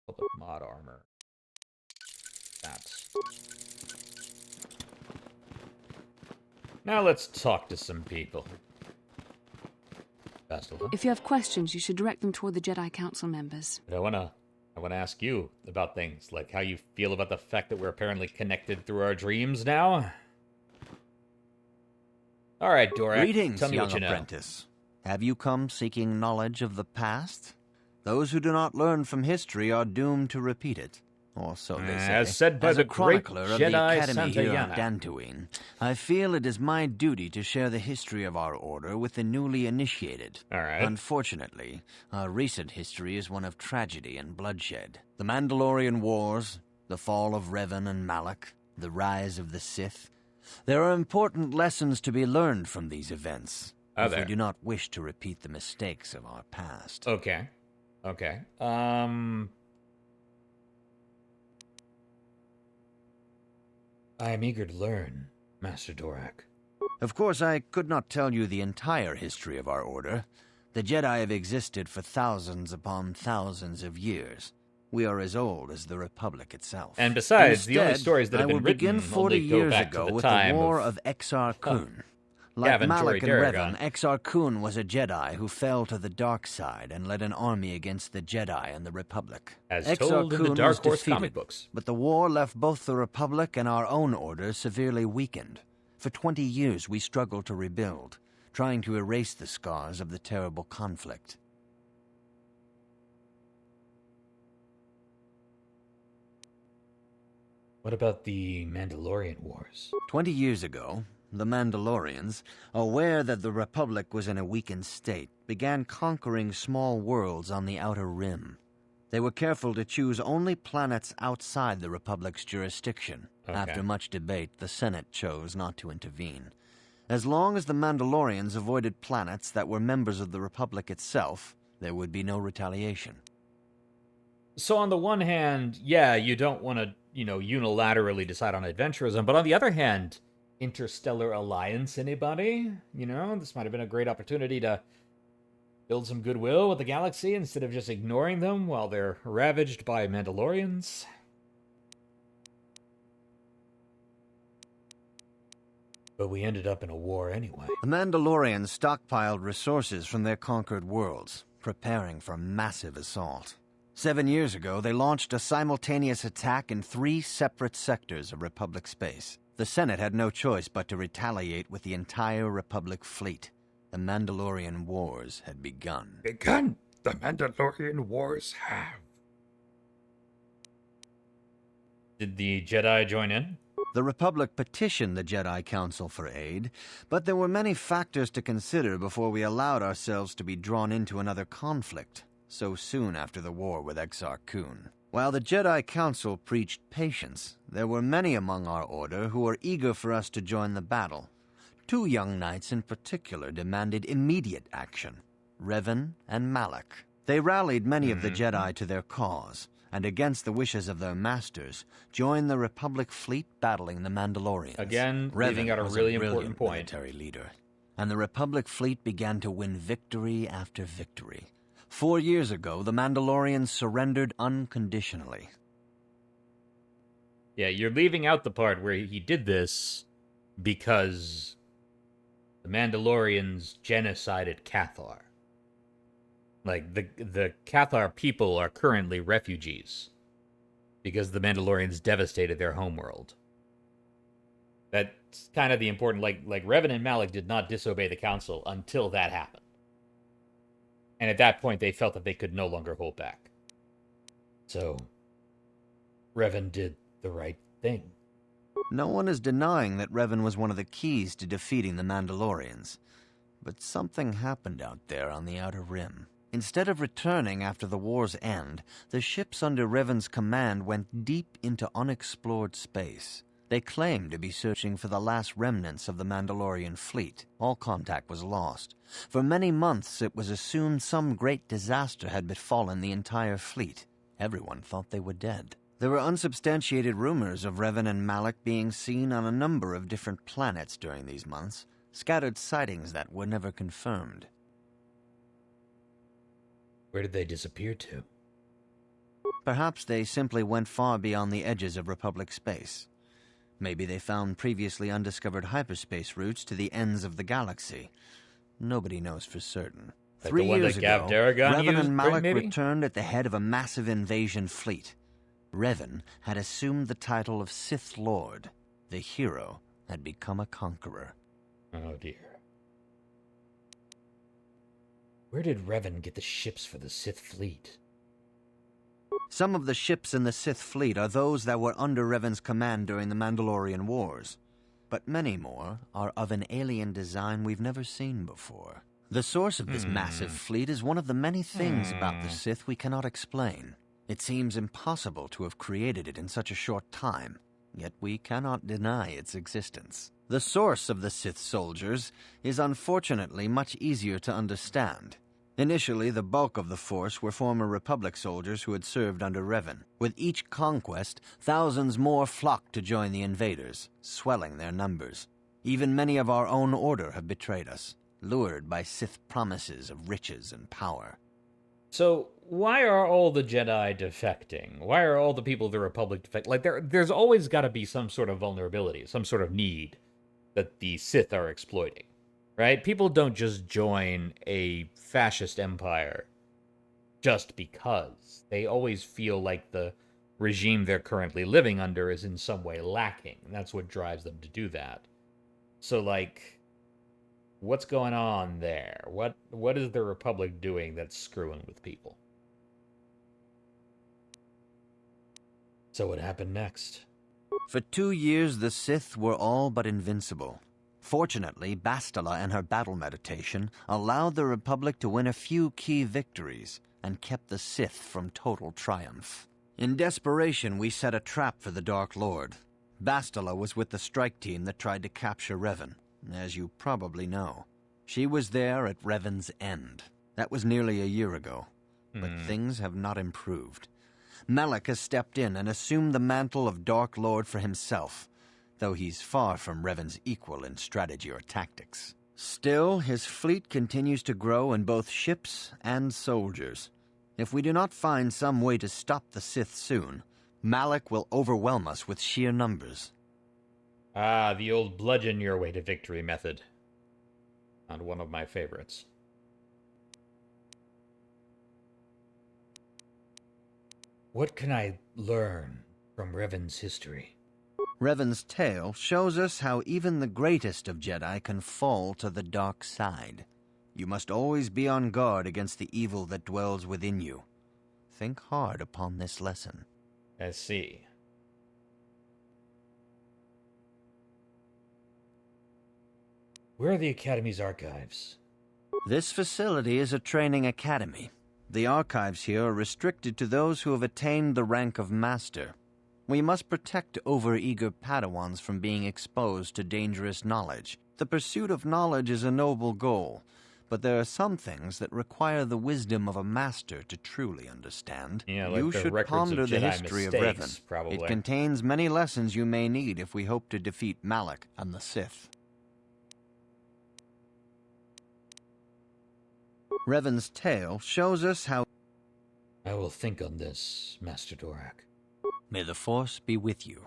Public mod armor. That's. Now let's talk to some people. If you have questions, you should direct them toward the Jedi Council members. But I wanna ask you about things, like how you feel about the fact that we're apparently connected through our dreams now. All right, Dorak, Greetings, tell me young what you know. apprentice. Have you come seeking knowledge of the past? Those who do not learn from history are doomed to repeat it. Or so they say. As said by As the a great chronicler of the Jedi Academy here on Santayana. Dantooine, I feel it is my duty to share the history of our order with the newly initiated. All right. Unfortunately, our recent history is one of tragedy and bloodshed. The Mandalorian Wars, the fall of Revan and Malak, the rise of the Sith. There are important lessons to be learned from these events, if we do not wish to repeat the mistakes of our past. Okay. I am eager to learn, Master Dorak. Of course, I could not tell you the entire history of our order. The Jedi have existed for thousands upon thousands of years. We are as old as the Republic itself. And besides, the only Instead, stories that have been I will begin written 40 only go years back to ago the with time the War of Exar Kun. Like Gavin Malak and Tory Revan, Exar Kun was a Jedi who fell to the dark side and led an army against the Jedi and the Republic. As Exar told in the Kun Dark was Horse defeated, comic books. but the war left both the Republic and our own order severely weakened. For 20 years we struggled to rebuild, trying to erase the scars of the terrible conflict. What about the Mandalorian Wars? 20 years ago, the Mandalorians, aware that the Republic was in a weakened state, began conquering small worlds on the Outer Rim. They were careful to choose only planets outside the Republic's jurisdiction. Okay. After much debate, the Senate chose not to intervene. As long as the Mandalorians avoided planets that were members of the Republic itself, there would be no retaliation. So on the one hand, yeah, you don't want to, unilaterally decide on adventurism, but on the other hand, Interstellar Alliance, anybody? This might have been a great opportunity to build some goodwill with the galaxy instead of just ignoring them while they're ravaged by Mandalorians. But we ended up in a war anyway. The Mandalorians stockpiled resources from their conquered worlds, preparing for a massive assault. 7 years ago, they launched a simultaneous attack in 3 separate sectors of Republic space. The Senate had no choice but to retaliate with the entire Republic fleet. The Mandalorian Wars had begun. Begun? The Mandalorian Wars have. Did the Jedi join in? The Republic petitioned the Jedi Council for aid, but there were many factors to consider before we allowed ourselves to be drawn into another conflict, so soon after the war with Exar Kun. While the Jedi Council preached patience, there were many among our order who were eager for us to join the battle. 2 young knights in particular demanded immediate action, Revan and Malak. They rallied many of the Jedi to their cause, and against the wishes of their masters, joined the Republic fleet battling the Mandalorians. Again, Revan leaving out a was really brilliant important point. military leader, and the Republic fleet began to win victory after victory. 4 years ago, the Mandalorians surrendered unconditionally. Yeah, you're leaving out the part where he did this because the Mandalorians genocided Cathar. Like, the Cathar people are currently refugees because the Mandalorians devastated their homeworld. That's kind of the important... Like Revan and Malak did not disobey the Council until that happened. And at that point, they felt that they could no longer hold back. So, Revan did the right thing. No one is denying that Revan was one of the keys to defeating the Mandalorians. But something happened out there on the Outer Rim. Instead of returning after the war's end, the ships under Revan's command went deep into unexplored space. They claimed to be searching for the last remnants of the Mandalorian fleet. All contact was lost. For many months, it was assumed some great disaster had befallen the entire fleet. Everyone thought they were dead. There were unsubstantiated rumors of Revan and Malak being seen on a number of different planets during these months, scattered sightings that were never confirmed. Where did they disappear to? Perhaps they simply went far beyond the edges of Republic space. Maybe they found previously undiscovered hyperspace routes to the ends of the galaxy. Nobody knows for certain. Like 3 the one years that ago, Gav Daragon Revan used, and Malak maybe? returned at the head of a massive invasion fleet. Revan had assumed the title of Sith Lord. The hero had become a conqueror. Oh dear. Where did Revan get the ships for the Sith fleet? Some of the ships in the Sith fleet are those that were under Revan's command during the Mandalorian Wars, but many more are of an alien design we've never seen before. The source of this massive fleet is one of the many things about the Sith we cannot explain. It seems impossible to have created it in such a short time, yet we cannot deny its existence. The source of the Sith soldiers is unfortunately much easier to understand. Initially, the bulk of the force were former Republic soldiers who had served under Revan. With each conquest, thousands more flocked to join the invaders, swelling their numbers. Even many of our own order have betrayed us, lured by Sith promises of riches and power. So, why are all the Jedi defecting? Why are all the people of the Republic defecting? Like, there's always got to be some sort of vulnerability, some sort of need that the Sith are exploiting, right? People don't just join a fascist empire just because. They always feel like the regime they're currently living under is in some way lacking. And that's what drives them to do that. So, like, what's going on there? What is the Republic doing that's screwing with people? So what happened next? For 2 years, the Sith were all but invincible. Fortunately, Bastila and her battle meditation allowed the Republic to win a few key victories and kept the Sith from total triumph. In desperation, we set a trap for the Dark Lord. Bastila was with the strike team that tried to capture Revan, as you probably know. She was there at Revan's end. That was nearly a year ago, but things have not improved. Malak has stepped in and assumed the mantle of Dark Lord for himself, though he's far from Revan's equal in strategy or tactics. Still, his fleet continues to grow in both ships and soldiers. If we do not find some way to stop the Sith soon, Malak will overwhelm us with sheer numbers. Ah, the old bludgeon your way to victory method. Not one of my favorites. What can I learn from Revan's history? Revan's tale shows us how even the greatest of Jedi can fall to the dark side. You must always be on guard against the evil that dwells within you. Think hard upon this lesson. I see. Where are the Academy's archives? This facility is a training academy. The archives here are restricted to those who have attained the rank of Master. We must protect overeager Padawans from being exposed to dangerous knowledge. The pursuit of knowledge is a noble goal, but there are some things that require the wisdom of a master to truly understand. Yeah, like you the should records ponder of the Jedi history of mistakes, Revan. probably. It contains many lessons you may need if we hope to defeat Malak and the Sith. Revan's tale shows us how... I will think on this, Master Dorak. May the Force be with you.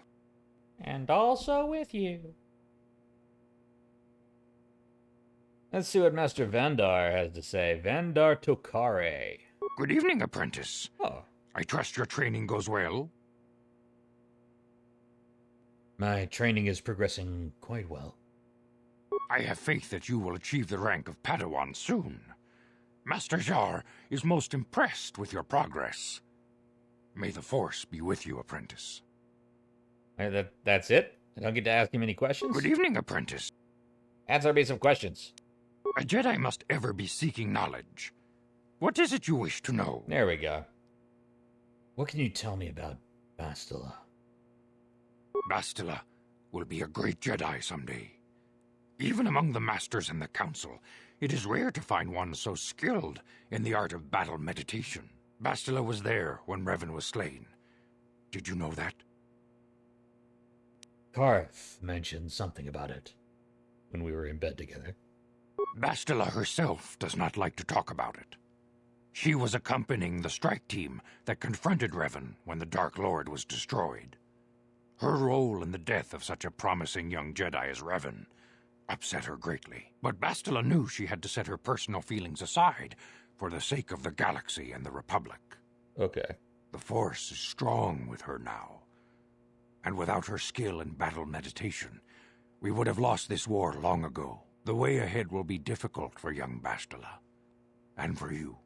And also with you. Let's see what Master Vandar has to say. Vandar Tokare. Good evening, apprentice. Oh. I trust your training goes well. My training is progressing quite well. I have faith that you will achieve the rank of Padawan soon. Master Jar is most impressed with your progress. May the Force be with you, apprentice. That's it? I don't get to ask him any questions? Good evening, apprentice. Answer me some questions. A Jedi must ever be seeking knowledge. What is it you wish to know? There we go. What can you tell me about Bastila? Bastila will be a great Jedi someday. Even among the Masters and the Council, it is rare to find one so skilled in the art of battle meditation. Bastila was there when Revan was slain. Did you know that? Karth mentioned something about it when we were in bed together. Bastila herself does not like to talk about it. She was accompanying the strike team that confronted Revan when the Dark Lord was destroyed. Her role in the death of such a promising young Jedi as Revan upset her greatly. But Bastila knew she had to set her personal feelings aside for the sake of the galaxy and the Republic. Okay. The Force is strong with her now. And without her skill in battle meditation, we would have lost this war long ago. The way ahead will be difficult for young Bastila. and for you.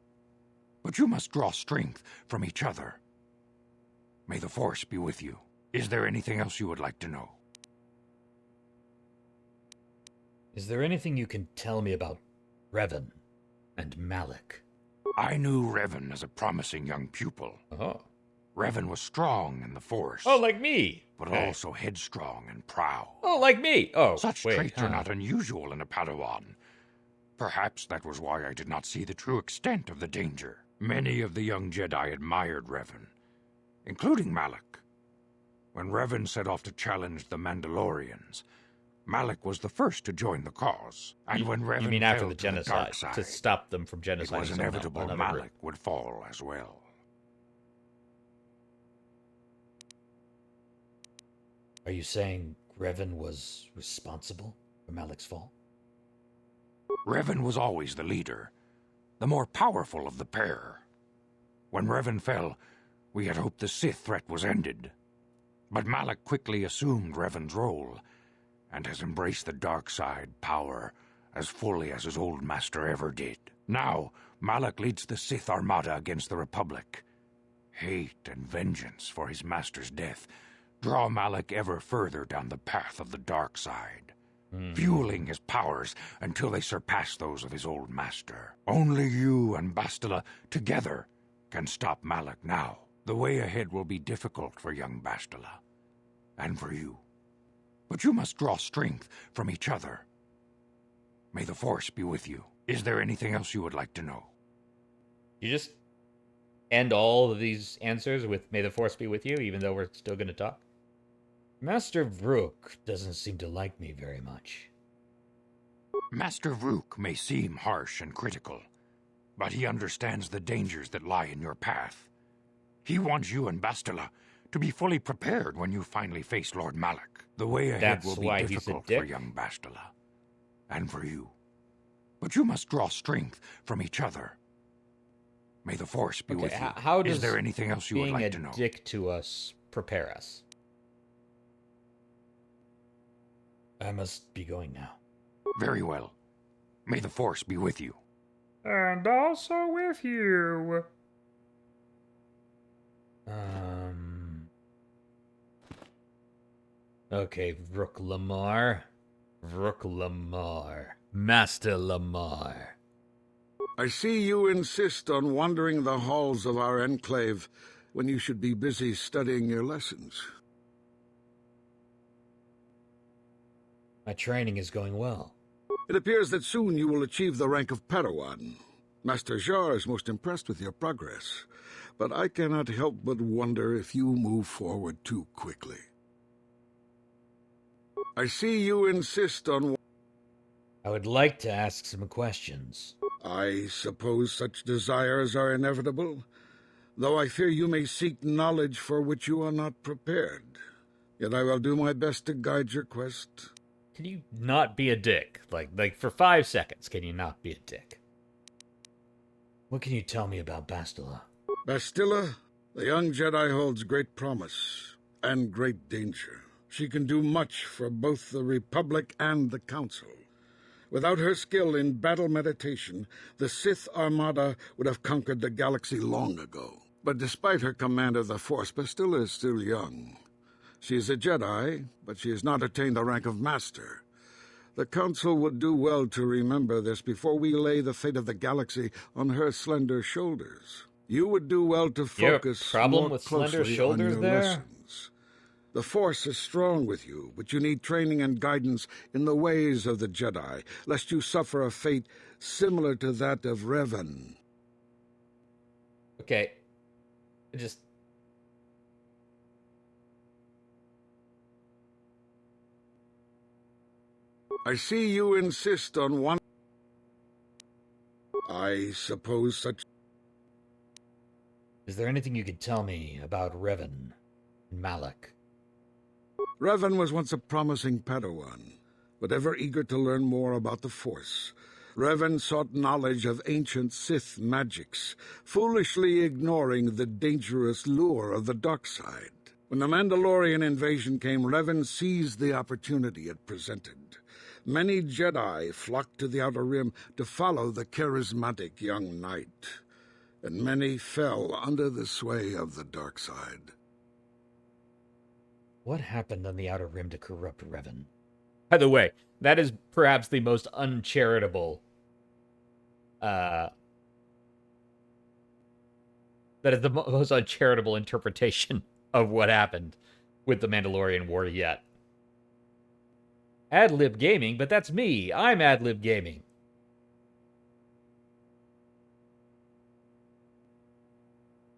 But you must draw strength from each other. May the Force be with you. Is there anything else you would like to know? Is there anything you can tell me about Revan and Malik? I knew Revan as a promising young pupil. Oh. Revan was strong in the Force. Oh, like me. But also headstrong and proud. Oh, like me. Oh, such traits are not unusual in a Padawan. Perhaps that was why I did not see the true extent of the danger. Many of the young Jedi admired Revan, including Malik. When Revan set off to challenge the Mandalorians, Malik was the first to join the cause. And when Revan you mean fell after the genocide, dark side, to stop them from genociding? It was inevitable Malik would fall as well. Are you saying Revan was responsible for Malik's fall? Revan was always the leader, the more powerful of the pair. When Revan fell, we had hoped the Sith threat was ended. But Malik quickly assumed Revan's role, and has embraced the dark side power as fully as his old master ever did. Now, Malik leads the Sith Armada against the Republic. Hate and vengeance for his master's death draw Malik ever further down the path of the dark side, fueling his powers until they surpass those of his old master. Only you and Bastila together can stop Malik now. The way ahead will be difficult for young Bastila, and for you. But you must draw strength from each other. May the Force be with you. Is there anything else you would like to know? You just end all of these answers with "May the Force be with you," even though we're still going to talk? Master Vrook doesn't seem to like me very much. Master Vrook may seem harsh and critical, but he understands the dangers that lie in your path. He wants you and Bastila to be fully prepared when you finally face Lord Malik. The way ahead will be difficult for young Bastila, and for you. But you must draw strength from each other. May the Force be with you. How does Is there anything else you would like to know? Being a dick to us prepare us? I must be going now. Very well. May the Force be with you. And also with you. Okay, Rook Lamar. Rook Lamar. Master Lamar. I see you insist on wandering the halls of our enclave when you should be busy studying your lessons. My training is going well. It appears that soon you will achieve the rank of Padawan. Master Jar is most impressed with your progress, but I cannot help but wonder if you move forward too quickly. I see you insist on... I would like to ask some questions. I suppose such desires are inevitable, though I fear you may seek knowledge for which you are not prepared. Yet I will do my best to guide your quest. Can you not be a dick? Like for 5 seconds, can you not be a dick? What can you tell me about Bastila? Bastila, the young Jedi, holds great promise and great danger. She can do much for both the Republic and the Council. Without her skill in battle meditation, the Sith Armada would have conquered the galaxy long ago. But despite her command of the Force, Bastila is still young. She is a Jedi, but she has not attained the rank of Master. The Council would do well to remember this before we lay the fate of the galaxy on her slender shoulders. You would do well to focus more closely on your lessons. The Force is strong with you, but you need training and guidance in the ways of the Jedi, lest you suffer a fate similar to that of Revan. Okay. I see you insist on one... I suppose such... Is there anything you could tell me about Revan and Malik? Revan was once a promising Padawan, but ever eager to learn more about the Force. Revan sought knowledge of ancient Sith magics, foolishly ignoring the dangerous lure of the dark side. When the Mandalorian invasion came, Revan seized the opportunity it presented. Many Jedi flocked to the Outer Rim to follow the charismatic young knight, and many fell under the sway of the dark side. What happened on the Outer Rim to corrupt Revan? By the way, that is perhaps the most uncharitable, that is the most uncharitable interpretation of what happened with the Mandalorian War yet. Ad-lib gaming, but that's me. I'm ad-lib gaming.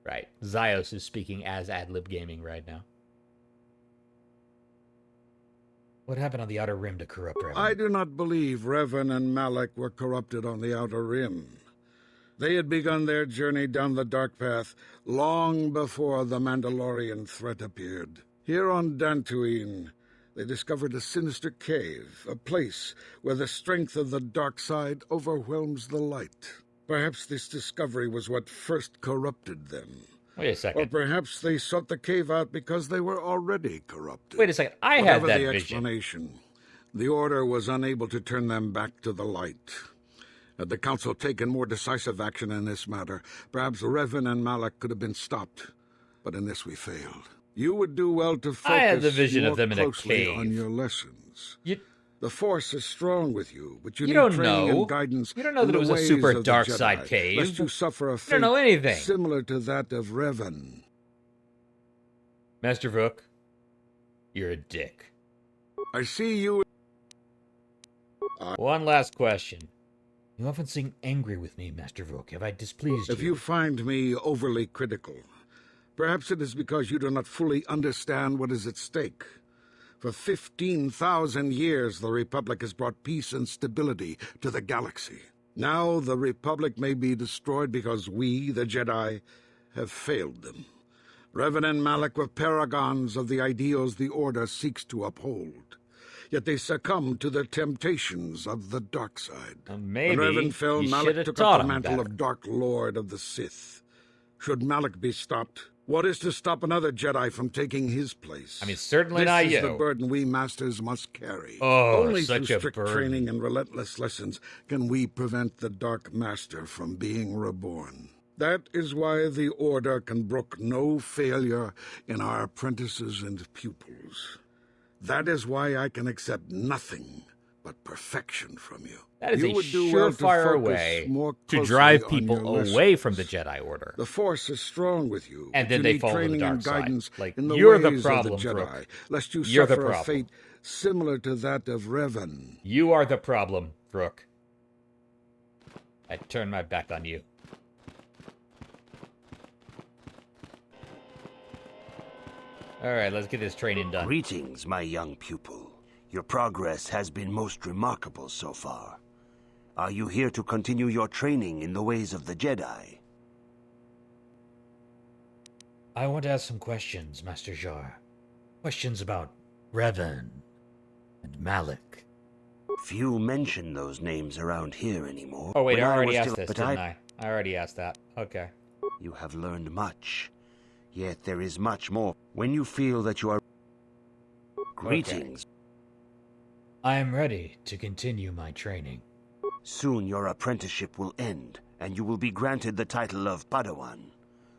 Right. Zios is speaking as ad-lib gaming right now. What happened on the Outer Rim to corrupt Revan? I do not believe Revan and Malak were corrupted on the Outer Rim. They had begun their journey down the dark path long before the Mandalorian threat appeared. Here on Dantooine, they discovered a sinister cave, a place where the strength of the dark side overwhelms the light. Perhaps this discovery was what first corrupted them. Wait a second. Or perhaps they sought the cave out because they were already corrupted. Wait a second. I had Whatever that the vision. explanation, the Order was unable to turn them back to the light. Had the Council taken more decisive action in this matter, perhaps Revan and Malak could have been stopped. But in this we failed. You would do well to focus I had the vision more of them in a closely cave. on your lessons. You The Force is strong with you, but you need don't training know. and guidance. You don't know in that it the was a ways super of the dark Jedi, side cave. Lest you suffer a You fate don't know anything. similar to that of Revan. Master Vuk, you're a dick. I see you. One last question. You often seem angry with me, Master Vuk. Have I displeased If you find me overly critical, perhaps it is because you do not fully understand what is at stake. For 15,000 years, the Republic has brought peace and stability to the galaxy. Now the Republic may be destroyed because we, the Jedi, have failed them. Revan and Malak were paragons of the ideals the Order seeks to uphold. Yet they succumbed to the temptations of the dark side. maybe When Revan fell, you Malak should have took taught up the him mantle better. of Dark Lord of the Sith. Should Malak be stopped, what is to stop another Jedi from taking his place? I mean, certainly this not is you. the burden we masters must carry. Oh, Only such through a strict burden. training and relentless lessons can we prevent the Dark Master from being reborn. That is why the Order can brook no failure in our apprentices and pupils. That is why I can accept nothing but perfection from you. That is You a would do well to surefire focus way more to closely drive on people your away lessons. from the Jedi Order. The Force is strong with you, And but then you they need fall to the training dark and side. guidance Like, in the you're ways the problem, of the Jedi, Brooke. lest you You're the suffer a problem. fate similar to that of Revan. You are the problem, Brooke. I turn my back on you. Alright, let's get this training done. Greetings, my young pupil. Your progress has been most remarkable so far. Are you here to continue your training in the ways of the Jedi? I want to ask some questions, Master Jar. Questions about Revan and Malak. Few mention those names around here anymore. Oh wait, When I already was asked still- this, but didn't I? I already asked that. Okay. You have learned much. Yet there is much more. When you feel that you are... Greetings. I am ready to continue my training. Soon your apprenticeship will end, and you will be granted the title of Padawan,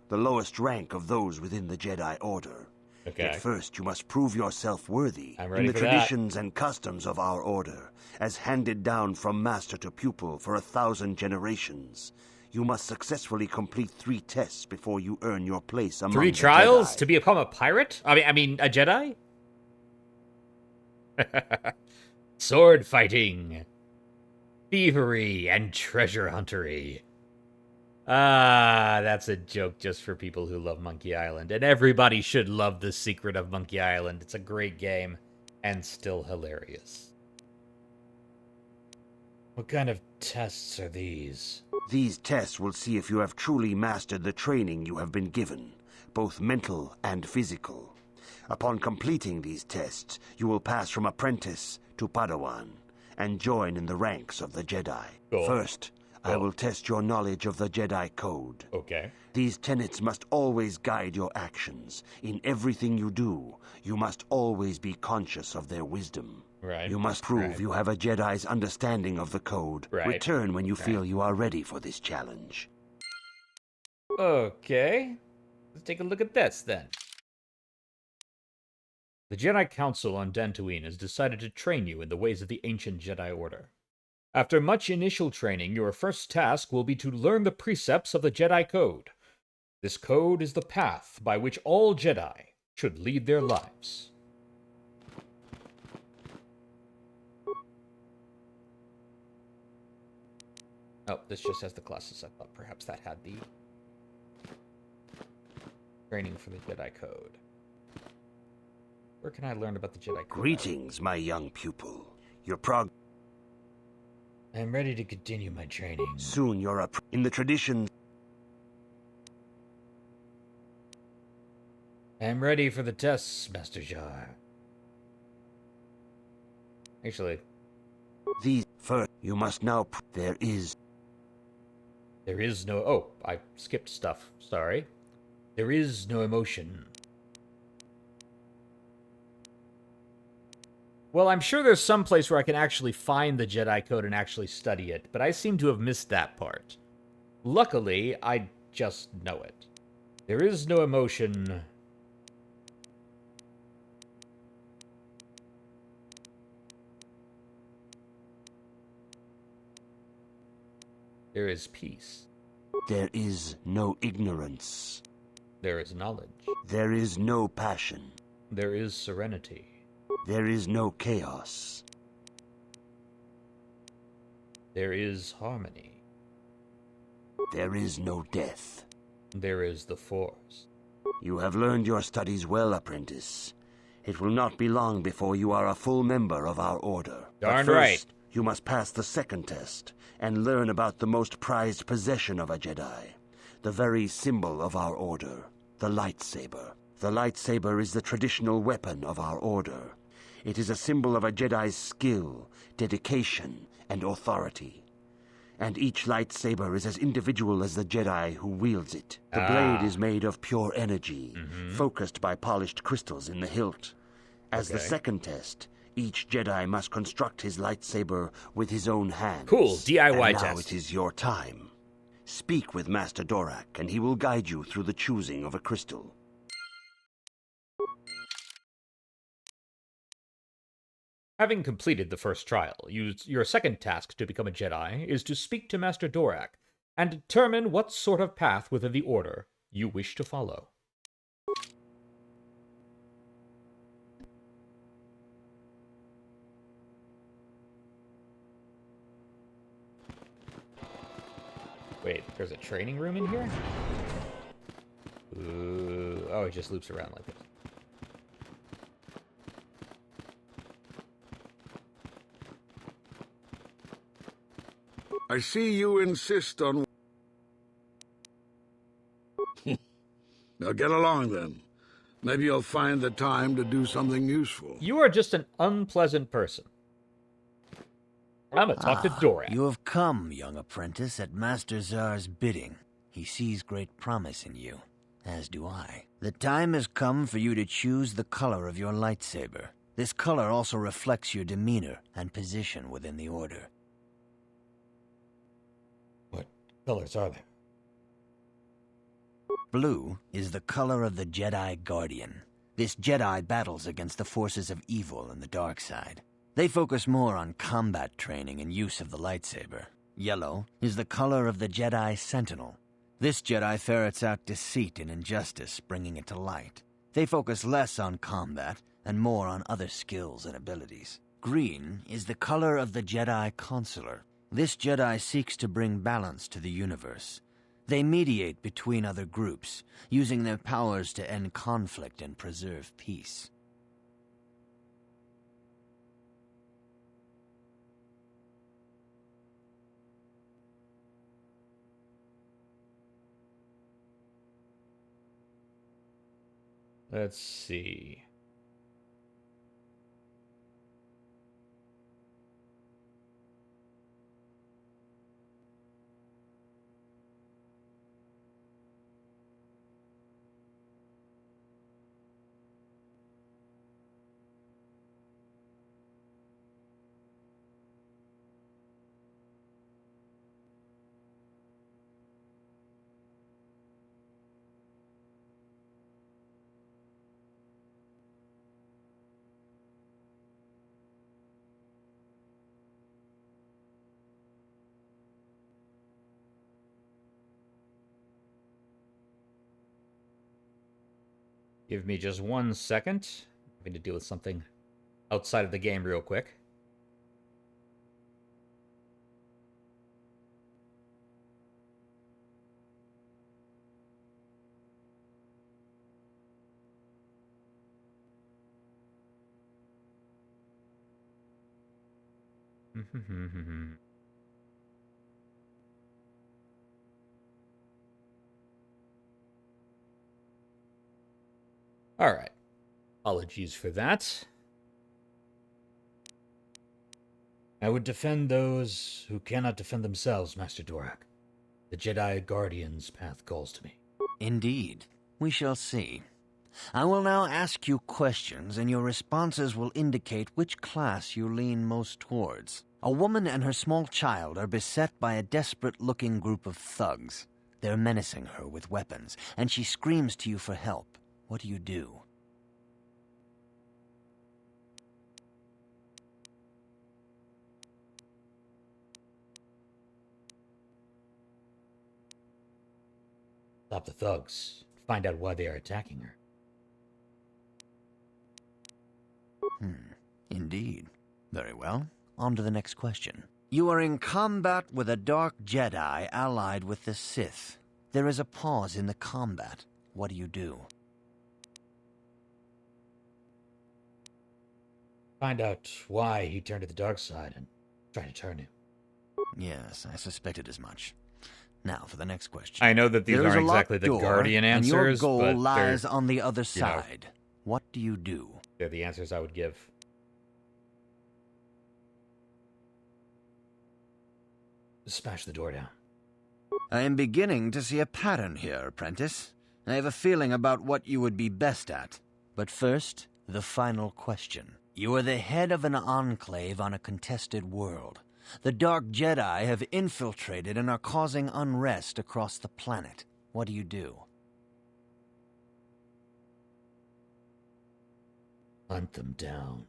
the lowest rank of those within the Jedi Order. Okay. Yet first you must prove yourself worthy I'm ready in the for that. traditions and customs of our Order, as handed down from master to pupil for 1,000 generations. You must successfully complete 3 tests before you earn your place among 3 the trials Jedi. to become a pirate? I mean, a Jedi? Sword fighting, thievery, and treasure huntery. Ah, that's a joke just for people who love Monkey Island. And everybody should love The Secret of Monkey Island. It's a great game and still hilarious. What kind of tests are these? These tests will see if you have truly mastered the training you have been given, both mental and physical. Upon completing these tests, you will pass from apprentice to Padawan and join in the ranks of the Jedi. Cool. First, I will test your knowledge of the Jedi Code. Okay. These tenets must always guide your actions. In everything you do, you must always be conscious of their wisdom. Right. You must prove you have a Jedi's understanding of the code. Right. Return when you feel you are ready for this challenge. Okay. Let's take a look at this, then. The Jedi Council on Dantooine has decided to train you in the ways of the ancient Jedi Order. After much initial training, your first task will be to learn the precepts of the Jedi Code. This code is the path by which all Jedi should lead their lives. Oh, this just has the classes. I thought perhaps that had the training for the Jedi Code. Where can I learn about the Jedi Code? Greetings, my young pupil. Your I'm ready to continue my training. Soon you're in the tradition. I'm ready for the tests, Master Jar. Actually, These first, you must now. There is no. Oh, I skipped stuff. Sorry. There is no emotion. Well, I'm sure there's some place where I can actually find the Jedi Code and actually study it, but I seem to have missed that part. Luckily, I just know it. There is no emotion. There is peace. There is no ignorance. There is knowledge. There is no passion. There is serenity. There is no chaos. There is harmony. There is no death. There is the Force. You have learned your studies well, apprentice. It will not be long before you are a full member of our order. Darn but first, right. You must pass the second test and learn about the most prized possession of a Jedi, the very symbol of our order, the lightsaber. The lightsaber is the traditional weapon of our order. It is a symbol of a Jedi's skill, dedication, and authority. And each lightsaber is as individual as the Jedi who wields it. The blade is made of pure energy, focused by polished crystals in the hilt. As the second test, each Jedi must construct his lightsaber with his own hands. Cool, DIY and now test. it is your time. Speak with Master Dorak, and he will guide you through the choosing of a crystal. Having completed the first trial, your second task to become a Jedi is to speak to Master Dorak and determine what sort of path within the Order you wish to follow. Wait, there's a training room in here? Ooh, oh, it just loops around like this. I see you insist on... Now get along, then. Maybe you'll find the time to do something useful. You are just an unpleasant person. I'm gonna talk to Dorak. You have come, young apprentice, at Master Zar's bidding. He sees great promise in you, as do I. The time has come for you to choose the color of your lightsaber. This color also reflects your demeanor and position within the Order. What colors are there? Blue is the color of the Jedi Guardian. This Jedi battles against the forces of evil and the dark side. They focus more on combat training and use of the lightsaber. Yellow is the color of the Jedi Sentinel. This Jedi ferrets out deceit and injustice, bringing it to light. They focus less on combat and more on other skills and abilities. Green is the color of the Jedi Consular. This Jedi seeks to bring balance to the universe. They mediate between other groups, using their powers to end conflict and preserve peace. Let's see. Give me just 1 second. I'm having to deal with something outside of the game real quick. All right. Apologies for that. I would defend those who cannot defend themselves, Master Dorak. The Jedi Guardian's path calls to me. Indeed. We shall see. I will now ask you questions, and your responses will indicate which class you lean most towards. A woman and her small child are beset by a desperate-looking group of thugs. They're menacing her with weapons, and she screams to you for help. What do you do? Stop the thugs. Find out why they are attacking her. Indeed. Very well. On to the next question. You are in combat with a dark Jedi allied with the Sith. There is a pause in the combat. What do you do? Find out why he turned to the dark side and try to turn him. Yes, I suspected as much. Now for the next question. I know that these There is aren't a locked exactly the door, Guardian and your answers, goal but lies they're, on the other side. What do you do? They're the answers I would give. Smash the door down. I am beginning to see a pattern here, apprentice. I have a feeling about what you would be best at. But first, the final question. You are the head of an enclave on a contested world. The Dark Jedi have infiltrated and are causing unrest across the planet. What do you do? Hunt them down.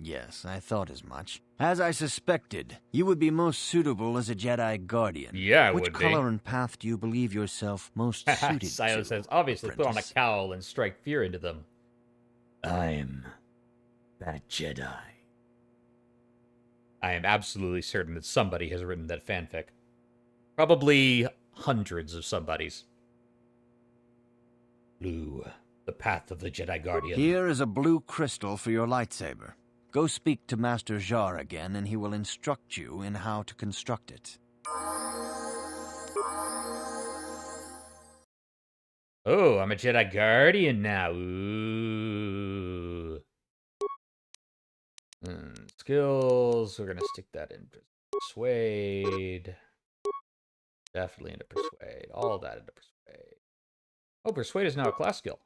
Yes, I thought as much. As I suspected, you would be most suitable as a Jedi Guardian. Yeah, I Which would be. color and path do you believe yourself most suited Silo to? says, obviously, put on a apprentice? cowl and strike fear into them. I'm that Jedi. I am absolutely certain that somebody has written that fanfic. Probably hundreds of somebodies. Blue, the path of the Jedi Guardian. Here is a blue crystal for your lightsaber. Go speak to Master Jar again, and he will instruct you in how to construct it. Oh, I'm a Jedi Guardian now. Ooh. Skills, we're going to stick that in Persuade. Definitely into Persuade. All that into Persuade. Oh, Persuade is now a class skill.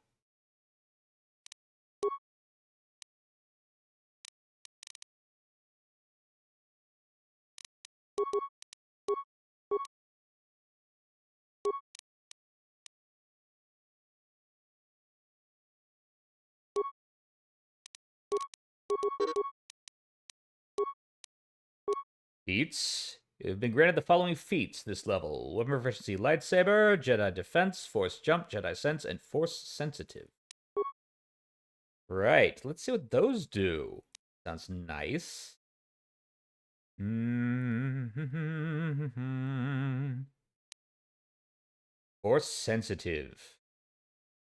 Feats. You've been granted the following feats this level. Weapon proficiency lightsaber, Jedi defense, force jump, Jedi sense, and force sensitive. Right, let's see what those do. Sounds nice. Force sensitive.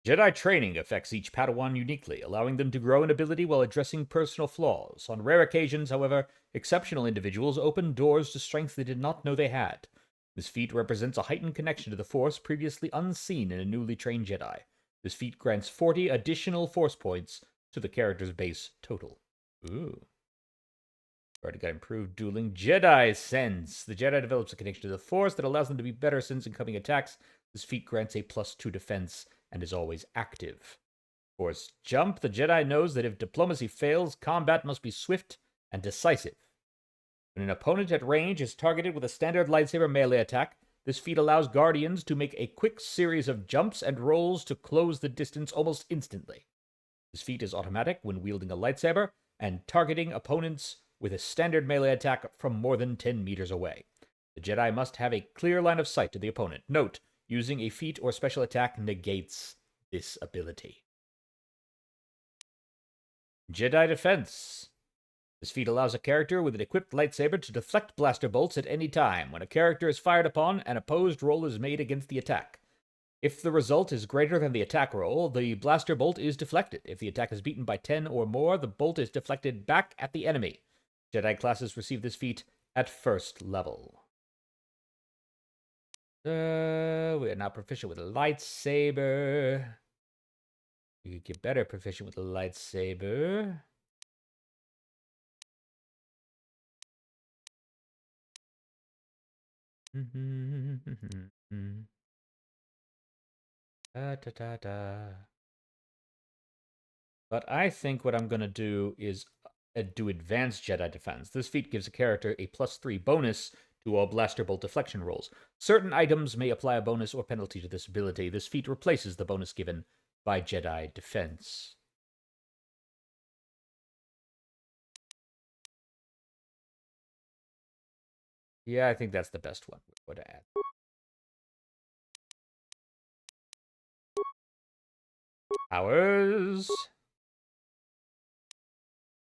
Jedi training affects each Padawan uniquely, allowing them to grow in ability while addressing personal flaws. On rare occasions, however, exceptional individuals open doors to strengths they did not know they had. This feat represents a heightened connection to the Force previously unseen in a newly trained Jedi. This feat grants 40 additional Force points to the character's base total. Ooh. Already got improved dueling Jedi sense. The Jedi develops a connection to the Force that allows them to be better since incoming attacks. This feat grants a +2 defense and is always active. Force jump. The Jedi knows that if diplomacy fails, combat must be swift and decisive. When an opponent at range is targeted with a standard lightsaber melee attack, this feat allows Guardians to make a quick series of jumps and rolls to close the distance almost instantly. This feat is automatic when wielding a lightsaber and targeting opponents with a standard melee attack from more than 10 meters away. The Jedi must have a clear line of sight to the opponent. Note, using a feat or special attack negates this ability. Jedi Defense. This feat allows a character with an equipped lightsaber to deflect blaster bolts at any time. When a character is fired upon, an opposed roll is made against the attack. If the result is greater than the attack roll, the blaster bolt is deflected. If the attack is beaten by 10 or more, the bolt is deflected back at the enemy. Jedi classes receive this feat at first level. We are now proficient with a lightsaber. You could get better proficient with a lightsaber. But I think what I'm going to do is do Advanced Jedi Defense. This feat gives a character a +3 bonus to all blaster bolt deflection rolls. Certain items may apply a bonus or penalty to this ability. This feat replaces the bonus given by Jedi Defense. Yeah, I think that's the best one we're going to add. Powers.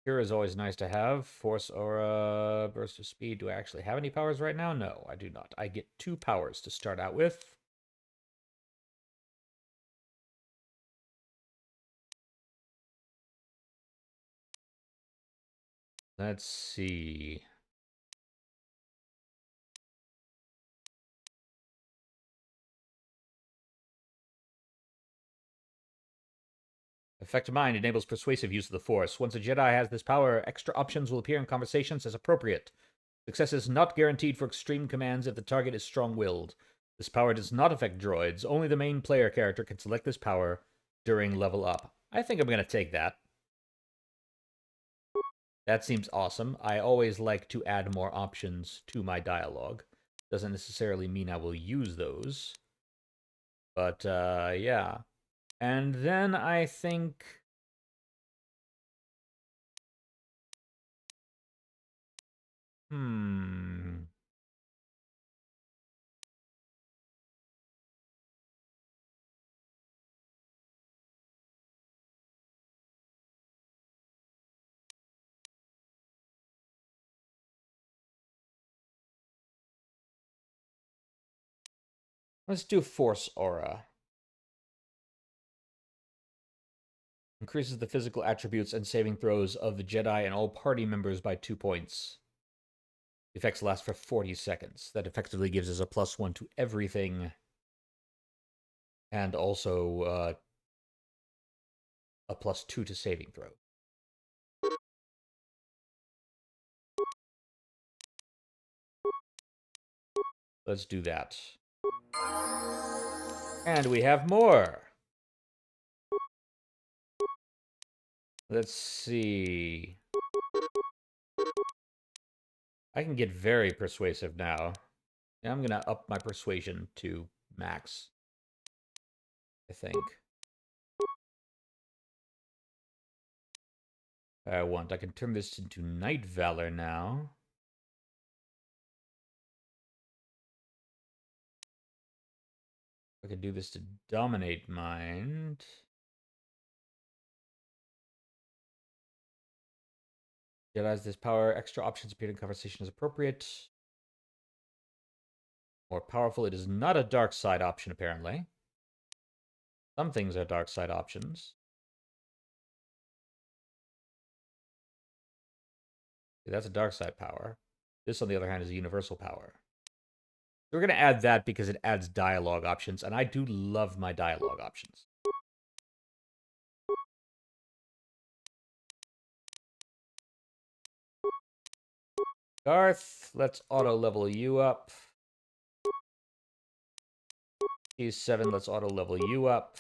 Cure is always nice to have. Force Aura, Burst of Speed. Do I actually have any powers right now? No, I do not. I get 2 powers to start out with. Let's see. Effect Mind enables persuasive use of the Force. Once a Jedi has this power, extra options will appear in conversations as appropriate. Success is not guaranteed for extreme commands if the target is strong-willed. This power does not affect droids. Only the main player character can select this power during level up. I think I'm going to take that. That seems awesome. I always like to add more options to my dialogue. Doesn't necessarily mean I will use those. But, yeah. And then I think... Let's do Force Aura. Increases the physical attributes and saving throws of the Jedi and all party members by 2 points. The effects last for 40 seconds. That effectively gives us a +1 to everything. And also a +2 to saving throw. Let's do that. And we have more. Let's see. I can get very persuasive now. Yeah, I'm going to up my persuasion to max, I think. I can turn this into Night Valor now. I can do this to Dominate Mind. Jedi has this power. Extra options appear in conversation as appropriate. More powerful. It is not a dark side option, apparently. Some things are dark side options. That's a dark side power. This, on the other hand, is a universal power. So we're going to add that because it adds dialogue options, and I do love my dialogue options. Garth, let's auto-level you up. E7, let's auto-level you up.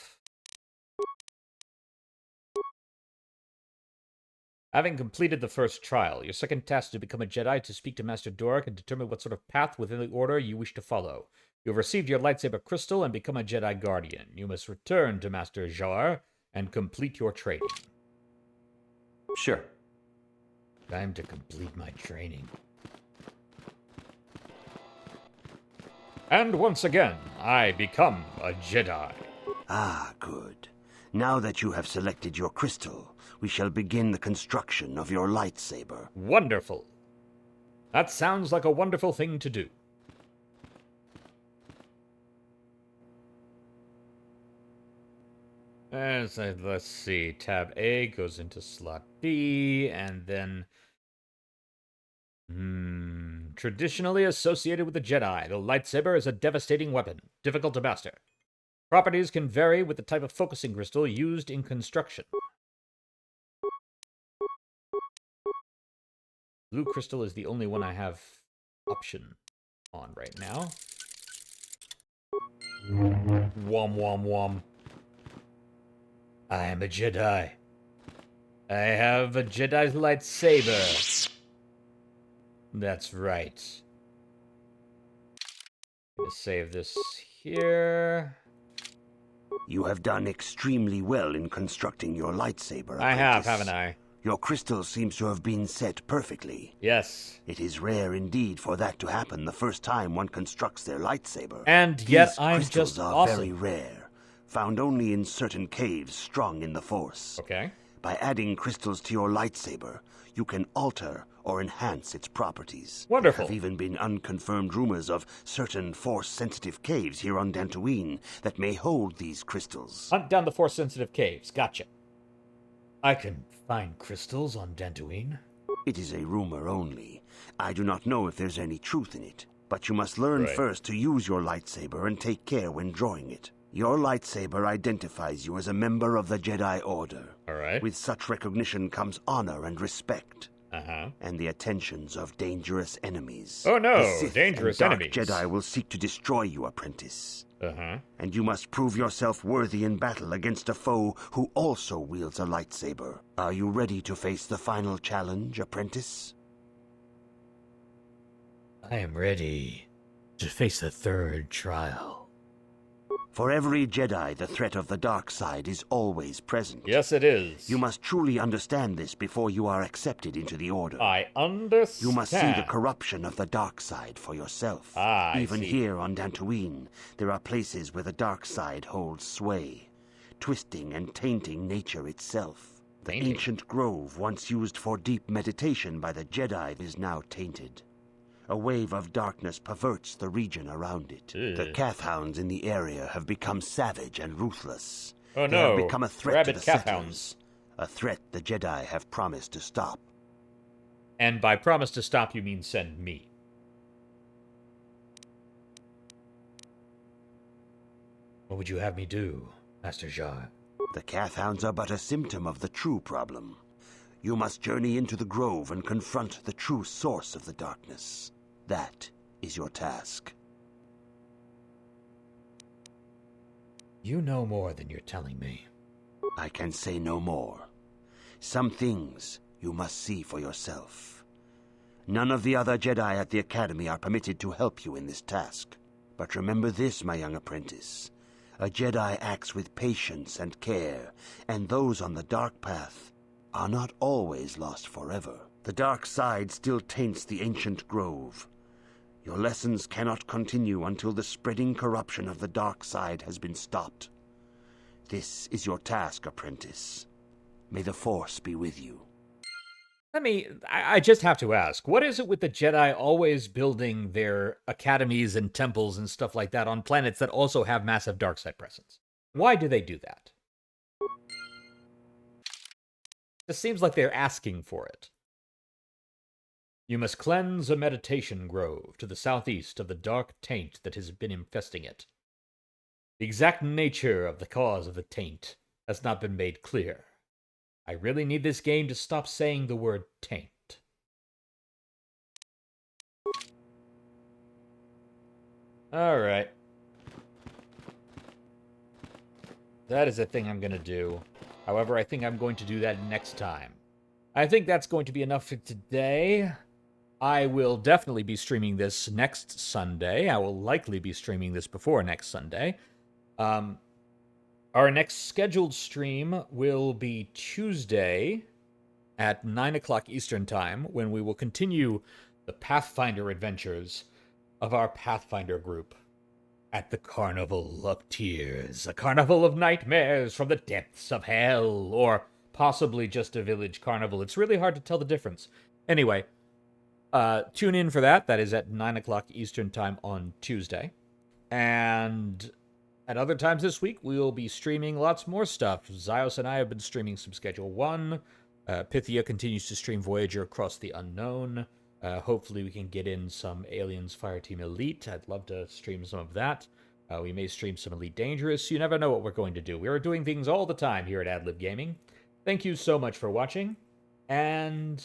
Having completed the first trial, your second task is to become a Jedi to speak to Master Dork and determine what sort of path within the Order you wish to follow. You have received your lightsaber crystal and become a Jedi Guardian. You must return to Master Jar and complete your training. Sure. Time to complete my training. And once again, I become a Jedi. Ah, good. Now that you have selected your crystal, we shall begin the construction of your lightsaber. Wonderful. That sounds like a wonderful thing to do. Let's see. Tab A goes into slot B, and then... Traditionally associated with the Jedi, the lightsaber is a devastating weapon, difficult to master. Properties can vary with the type of focusing crystal used in construction. Blue crystal is the only one I have option on right now. Wom wom wom. I am a Jedi. I have a Jedi's lightsaber. That's right. I'm gonna save this here. You have done extremely well in constructing your lightsaber, I have, apprentice. haven't I? Your crystal seems to have been set perfectly. Yes. It is rare indeed for that to happen the first time one constructs their lightsaber. And yet These I'm crystals just are awesome. very rare, found only in certain caves strong in the Force. Okay. By adding crystals to your lightsaber, you can alter or enhance its properties. Wonderful. There have even been unconfirmed rumors of certain Force-sensitive caves here on Dantooine that may hold these crystals. Hunt down the Force-sensitive caves. Gotcha. I can find crystals on Dantooine. It is a rumor only. I do not know if there's any truth in it, but you must learn first to use your lightsaber and take care when drawing it. Your lightsaber identifies you as a member of the Jedi Order. All right. With such recognition comes honor and respect. Uh-huh. And the attentions of dangerous enemies. Oh no, The Sith dangerous and Dark enemies. Jedi will seek to destroy you, apprentice. Uh-huh. And you must prove yourself worthy in battle against a foe who also wields a lightsaber. Are you ready to face the final challenge, apprentice? I am ready to face the third trial. For every Jedi, the threat of the dark side is always present. Yes, it is. You must truly understand this before you are accepted into the Order. I understand. You must see the corruption of the dark side for yourself. Even here on Dantooine, there are places where the dark side holds sway, twisting and tainting nature itself. The ancient grove, once used for deep meditation by the Jedi, is now tainted. A wave of darkness perverts the region around it. The Kath hounds in the area have become savage and ruthless. Oh They no, have become a threat rabid to the Kath settlers. hounds. A threat the Jedi have promised to stop. And by promise to stop, you mean send me. What would you have me do, Master Jar? The Kath hounds are but a symptom of the true problem. You must journey into the grove and confront the true source of the darkness. That is your task. You know more than you're telling me. I can say no more. Some things you must see for yourself. None of the other Jedi at the Academy are permitted to help you in this task. But remember this, my young apprentice. A Jedi acts with patience and care, and those on the dark path are not always lost forever. The dark side still taints the ancient grove. Your lessons cannot continue until the spreading corruption of the dark side has been stopped. This is your task, apprentice. May the Force be with you. I just have to ask, what is it with the Jedi always building their academies and temples and stuff like that on planets that also have massive dark side presence? Why do they do that? It seems like they're asking for it. You must cleanse a meditation grove to the southeast of the dark taint that has been infesting it. The exact nature of the cause of the taint has not been made clear. I really need this game to stop saying the word taint. Alright. That is a thing I'm going to do. However, I think I'm going to do that next time. I think that's going to be enough for today. I will definitely be streaming this next Sunday. I will likely be streaming this before next Sunday. Our next scheduled stream will be Tuesday at 9 o'clock Eastern Time, when we will continue the Pathfinder adventures of our Pathfinder group. at the Carnival of Tears, a carnival of nightmares from the depths of hell, or possibly just a village carnival. It's really hard to tell the difference. Anyway, tune in for that. That is at 9 o'clock Eastern Time on Tuesday. And at other times this week, we will be streaming lots more stuff. Zyos and I have been streaming some Schedule 1. Pythia continues to stream Voyager Across the Unknown. Hopefully we can get in some Aliens Fireteam Elite. I'd love to stream some of that. We may stream some Elite Dangerous. You never know what we're going to do. We are doing things all the time here at AdLib Gaming. Thank you so much for watching, and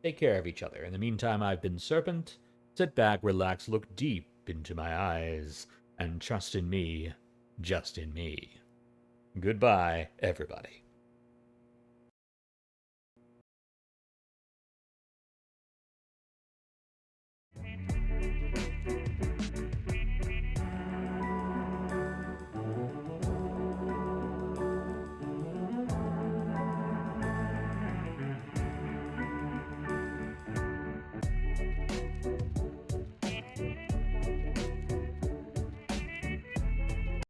take care of each other. In the meantime, I've been Serpent. Sit back, relax, look deep into my eyes, and trust in me, just in me. Goodbye, everybody.